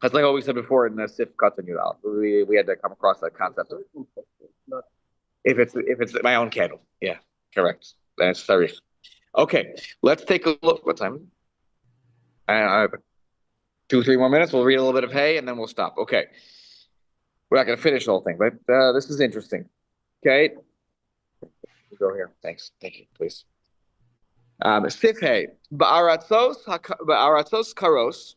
That's like what we said before in the Sif Katan Yudal. We had to come across that concept of if it's my own candle. Yeah, correct. That's tarikh. Okay, let's take a look. What time? I have 2-3 more minutes. We'll read a little bit of hay and then we'll stop. Okay. We're not going to finish the whole thing, but this is interesting. Okay. We'll go here. Thanks. Thank you, please. Sif hay. Ba'aratzos karos.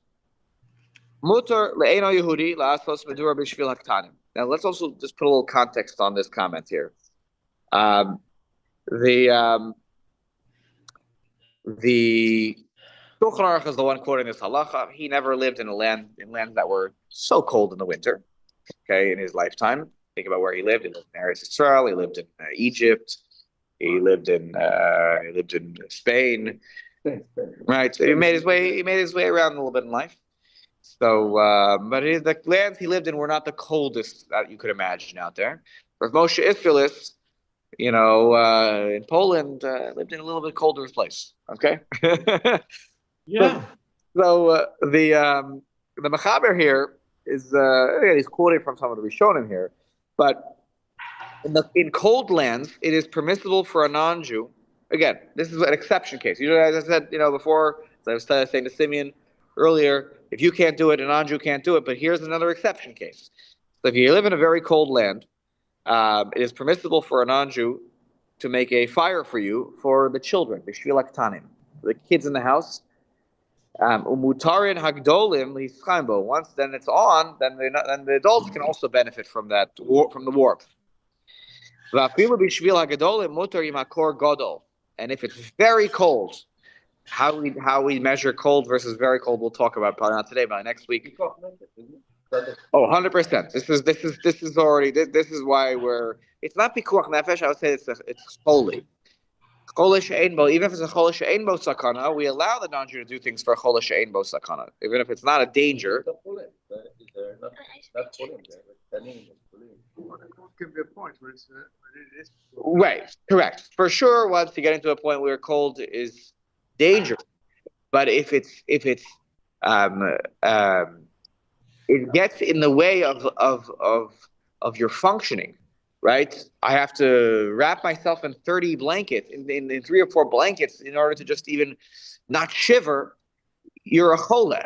Mutar le'eno Yehudi la'asos medura b'shvil haktanim. Now let's also just put a little context on this comment here. The Shulchan Aruch is the one quoting this halacha. He never lived in lands that were so cold in the winter. Okay, in his lifetime. Think about where he lived. He lived in Eretz Yisrael. He lived in Egypt. He lived in Spain. Right. So he made his way around a little bit in life. So, but the lands he lived in were not the coldest that you could imagine out there. For Moshe Isserles, in Poland, lived in a little bit colder place. Okay. Yeah. So the Mechaber here is again, he's quoting from some of the Rishonim here, but in cold lands it is permissible for a non-Jew. Again, this is an exception case. As I said, before, as I was saying to Simeon earlier, if you can't do it, a non-Jew can't do it. But here's another exception case. So if you live in a very cold land, it is permissible for a non-Jew to make a fire for you for the children, the the kids in the house. Umutarin hagdolim lischambo. Once then it's on, then the adults can also benefit from that from the warmth. And if it's very cold, how we measure cold versus very cold, we'll talk about probably not today, but next week. Oh, 100%. This is already. This is why it's not pikuach nefesh. I would say it's holy. Even if it's a chol she'ein bo sakana, we allow the non-Jew to do things for a chol she'ein bo sakana, even if it's not a danger. Could be a point where it is. Right, correct. For sure, once you get into a point where cold is dangerous, but if it gets in the way of your functioning, right? I have to wrap myself in 30 blankets, in 3 or 4 blankets in order to just even not shiver. You're a chole,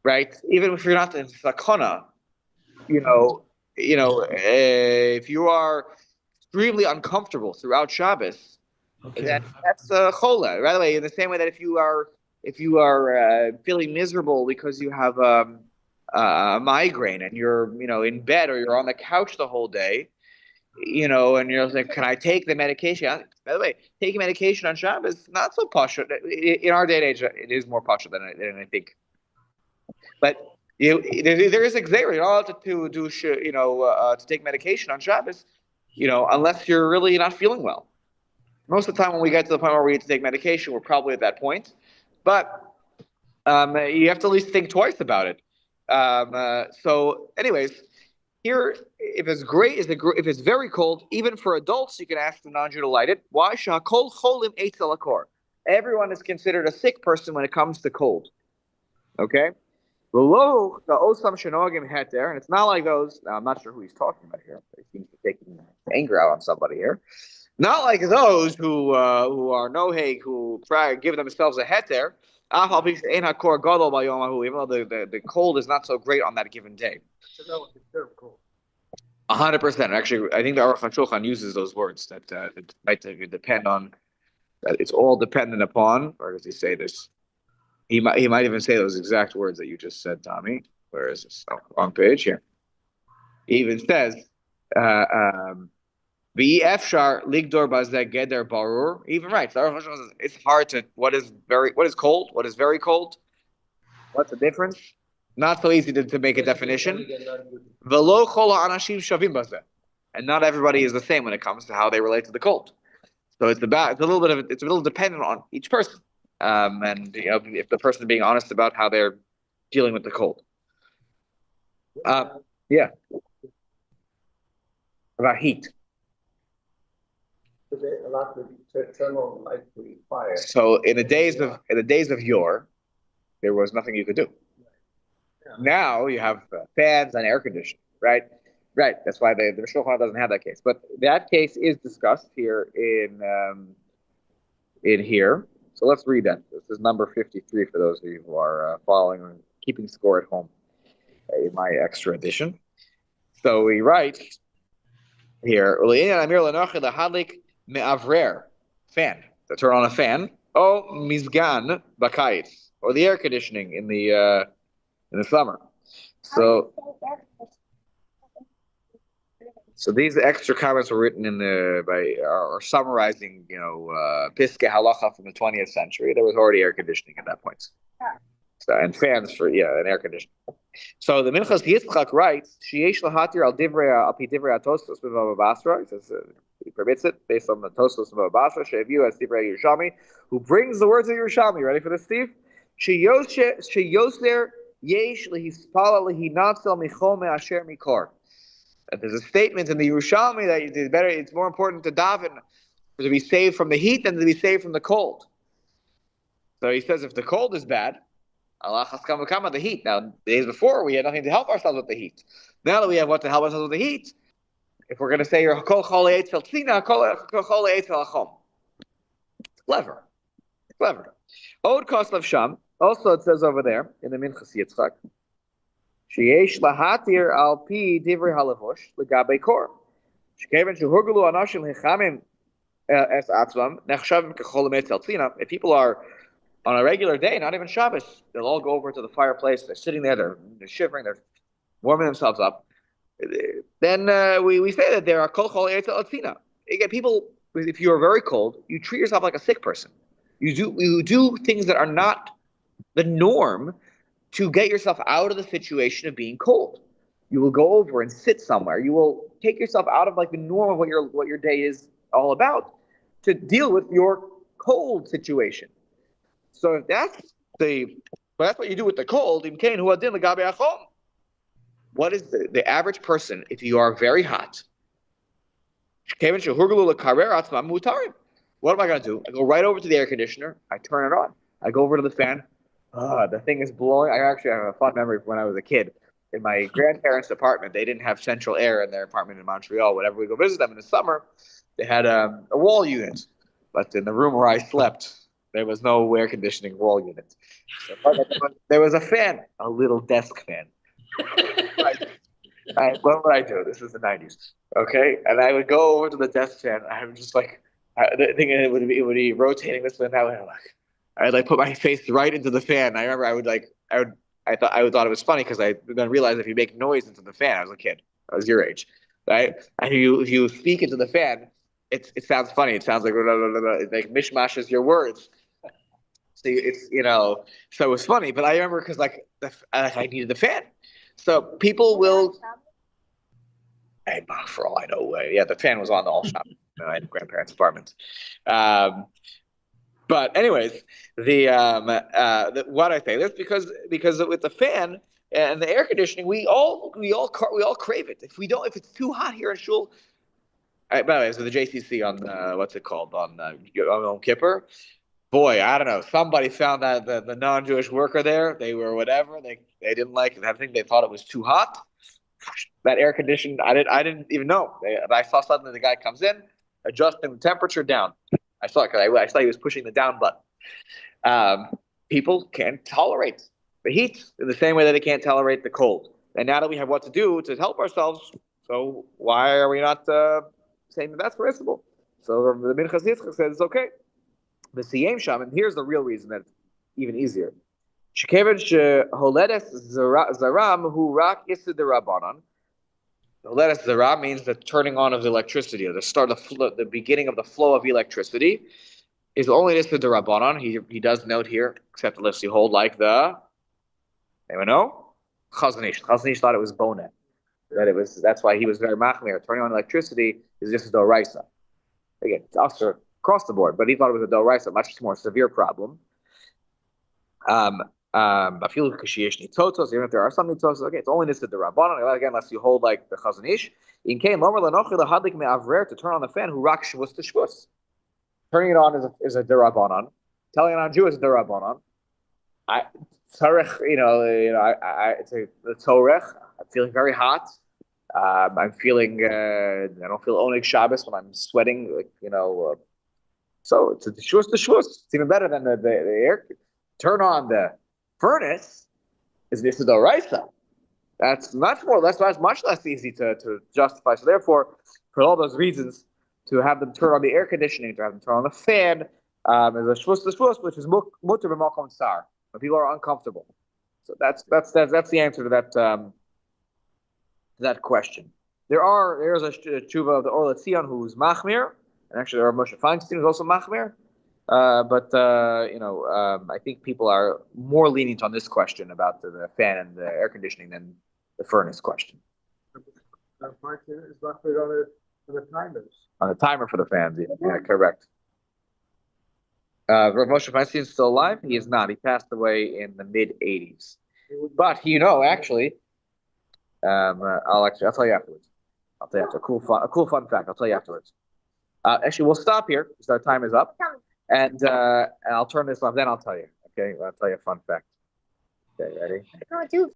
right? Even if you're not in sakana, you know, if you are extremely uncomfortable throughout Shabbos, Okay. that's a chola. Right away, in the same way that if you are feeling miserable because you have a migraine and you're in bed or you're on the couch the whole day, and you're like, can I take the medication? By the way, taking medication on Shabbos is not so posh. In our day and age, it is more posh than I think. But there is a xer. You're not allowed to do to take medication on Shabbos, unless you're really not feeling well. Most of the time, when we get to the point where we need to take medication, we're probably at that point. But you have to at least think twice about it. So, anyways, here, if it's great, if it's very cold, even for adults, you can ask the non-Jew to light it. Why? Shakol cholim eitz alakor. Everyone is considered a sick person when it comes to cold. Okay. Below the osam shenogim heter, and it's not like those. Now, I'm not sure who he's talking about here. He seems to be taking anger out on somebody here. Not like those who are noheg, who try to give themselves a heter. Even though the cold is not so great on that given day. 100%. Actually, I think the Aruch HaShulchan uses those words that it might depend on. That it's all dependent upon, or does he say this? He might even say those exact words that you just said, Tommy. Where is this? Oh, wrong page here. He even says, "V'efshar ligdor bazeh geder barur." Even right. So it's hard to what is cold, what is very cold. What's the difference? Not so easy to make a definition. V'lo chol ha'anashim shavim bazeh, and not everybody is the same when it comes to how they relate to the cold. So it's a little dependent on each person. And if the person is being honest about how they're dealing with the cold. Yeah. About heat. A lot of thermal light required. So in the days of yore, there was nothing you could do. Now you have fans and air conditioning, right? Right. That's why the Shulchan doesn't have that case. But that case is discussed here in here. So let's read that. This is number 53 for those of you who are following and keeping score at home in my extra edition. So he writes here, fan, to turn on a fan, mizgan bakayit, or the air conditioning in the summer. So these extra comments were written are summarizing, Piskei Halacha from the 20th century. There was already air conditioning at that point. So, and fans and air conditioning. So the Minchas Yitzchak writes, "Sheyesh lahatir al pi divrei Tosfos b'Bava Basra." He says he permits it based on the Tosfos b'Bava Basra. She'aviu as divrei Yerushalmi, who brings the words of Yerushalmi. Ready for this, Steve? Sheyoser yesh lehispala lehinatzel michol me'asher mikor. There's a statement in the Yerushalmi that it's more important to daven to be saved from the heat than to be saved from the cold. So he says if the cold is bad, Allah has come the heat. Now, the days before, we had nothing to help ourselves with the heat. Now that we have what to help ourselves with the heat, if we're going to say you're kol chol eitz fel tzina, kol chol eitz fel achom. Clever. Od koslav sham. Also, it says over there in the Minchas Yitzchak, sheyesh lahatir al pi divrei halavush legabei kor. Shkeven shehurgulu anashim hechamim es atzvam nechshavim kechol eitz fel tzina. If people are on a regular day, not even Shabbos, they'll all go over to the fireplace. They're sitting there. They're shivering. They're warming themselves up. Then we say that there are kol chol eitz atzina. Again, people, if you are very cold, you treat yourself like a sick person. You do things that are not the norm to get yourself out of the situation of being cold. You will go over and sit somewhere. You will take yourself out of like the norm of what your day is all about to deal with your cold situation. So if that's what you do with the cold, what is the average person if you are very hot? What am I going to do? I go right over to the air conditioner. I turn it on. I go over to the fan. The thing is blowing. I actually have a fun memory from when I was a kid. in my grandparents' apartment, they didn't have central air in their apartment in Montreal. Whenever we go visit them in the summer, they had a wall unit, but in the room where I slept, there was no air conditioning wall unit. So, there was a fan, a little desk fan. What would I do? This is the 90s. Okay. And I would go over to the desk fan. I would just like, thinking it would be rotating this way and that way. I'd like put my face right into the fan. I remember I would thought it was funny because I then realized if you make noise into the fan, I was a kid. I was your age. Right. And if you speak into the fan, it sounds funny. It sounds like, it like mishmashes your words. So so it was funny, but I remember because I needed the fan. So people will, hey, for all I know, yeah, the fan was on the all shop in my grandparents' apartment. But anyways, what I say this because with the fan and the air conditioning, we all crave it. If it's too hot here in shul. By the way, so the JCC on what's it called on Yom Kippur. Boy, I don't know. Somebody found that the non-Jewish worker there, they were whatever. They didn't like it. I think they thought it was too hot. That air conditioned, I didn't even know. I saw suddenly the guy comes in, adjusting the temperature down. I saw it because I saw he was pushing the down button. People can't tolerate the heat in the same way that they can't tolerate the cold. And now that we have what to do to help ourselves, so why are we not saying that that's permissible? So the Minchas Yitzchak says it's okay. The Siyam Sham, and here's the real reason that it's even easier. Shekeven sheholedes zaram hu rak isid rabbanon. Holedes zaram means the turning on of the electricity, or the beginning of the flow of electricity, is only isid rabbanon. He does note here, except unless you hold like anyone know? Chazon Ish. Chazon Ish thought it was bonet. That's why he was very machmir. Turning on electricity is just a doraisa. Again, it's also across the board, but he thought it was a doraisa, much more severe problem. Even if there are some nitotos, okay, it's only nisted the rabbanon. Again, unless you hold like the Chazon Ish. In came lomer lenochi lahadlik me'avrer, to turn on the fan who rak shvus to shvus. Turning it on is a derabbanon. Telling it on Jew is a derabbanon. Tzarech, it's a tzorech. I'm feeling very hot. I'm feeling. I don't feel oneg Shabbos when I'm sweating. So it's a shvus to shvus. It's even better than the air. Turn on the furnace is nisadoraisa. That's much less easy to justify. So therefore, for all those reasons, to have them turn on the air conditioning, to have them turn on the fan, is a shvus, which is mutter b'malkom tsar, when people are uncomfortable. So that's the answer to that question. There's a tshuva of the Or Letzion who's machmir, and actually there are Moshe Feinstein who's also machmir. I think people are more lenient on this question about the fan and the air conditioning than the furnace question. Is roughly on the timers. On the timer for the fans, yeah, correct. Rav Moshe Feinstein is still alive? He is not. He passed away in the mid-'80s. But actually, I'll tell you afterwards. I'll tell you after a cool fun fact. I'll tell you afterwards. Actually, we'll stop here because our time is up. And I'll turn this off, then I'll tell you. Okay, I'll tell you a fun fact. Okay, ready? Oh, dude.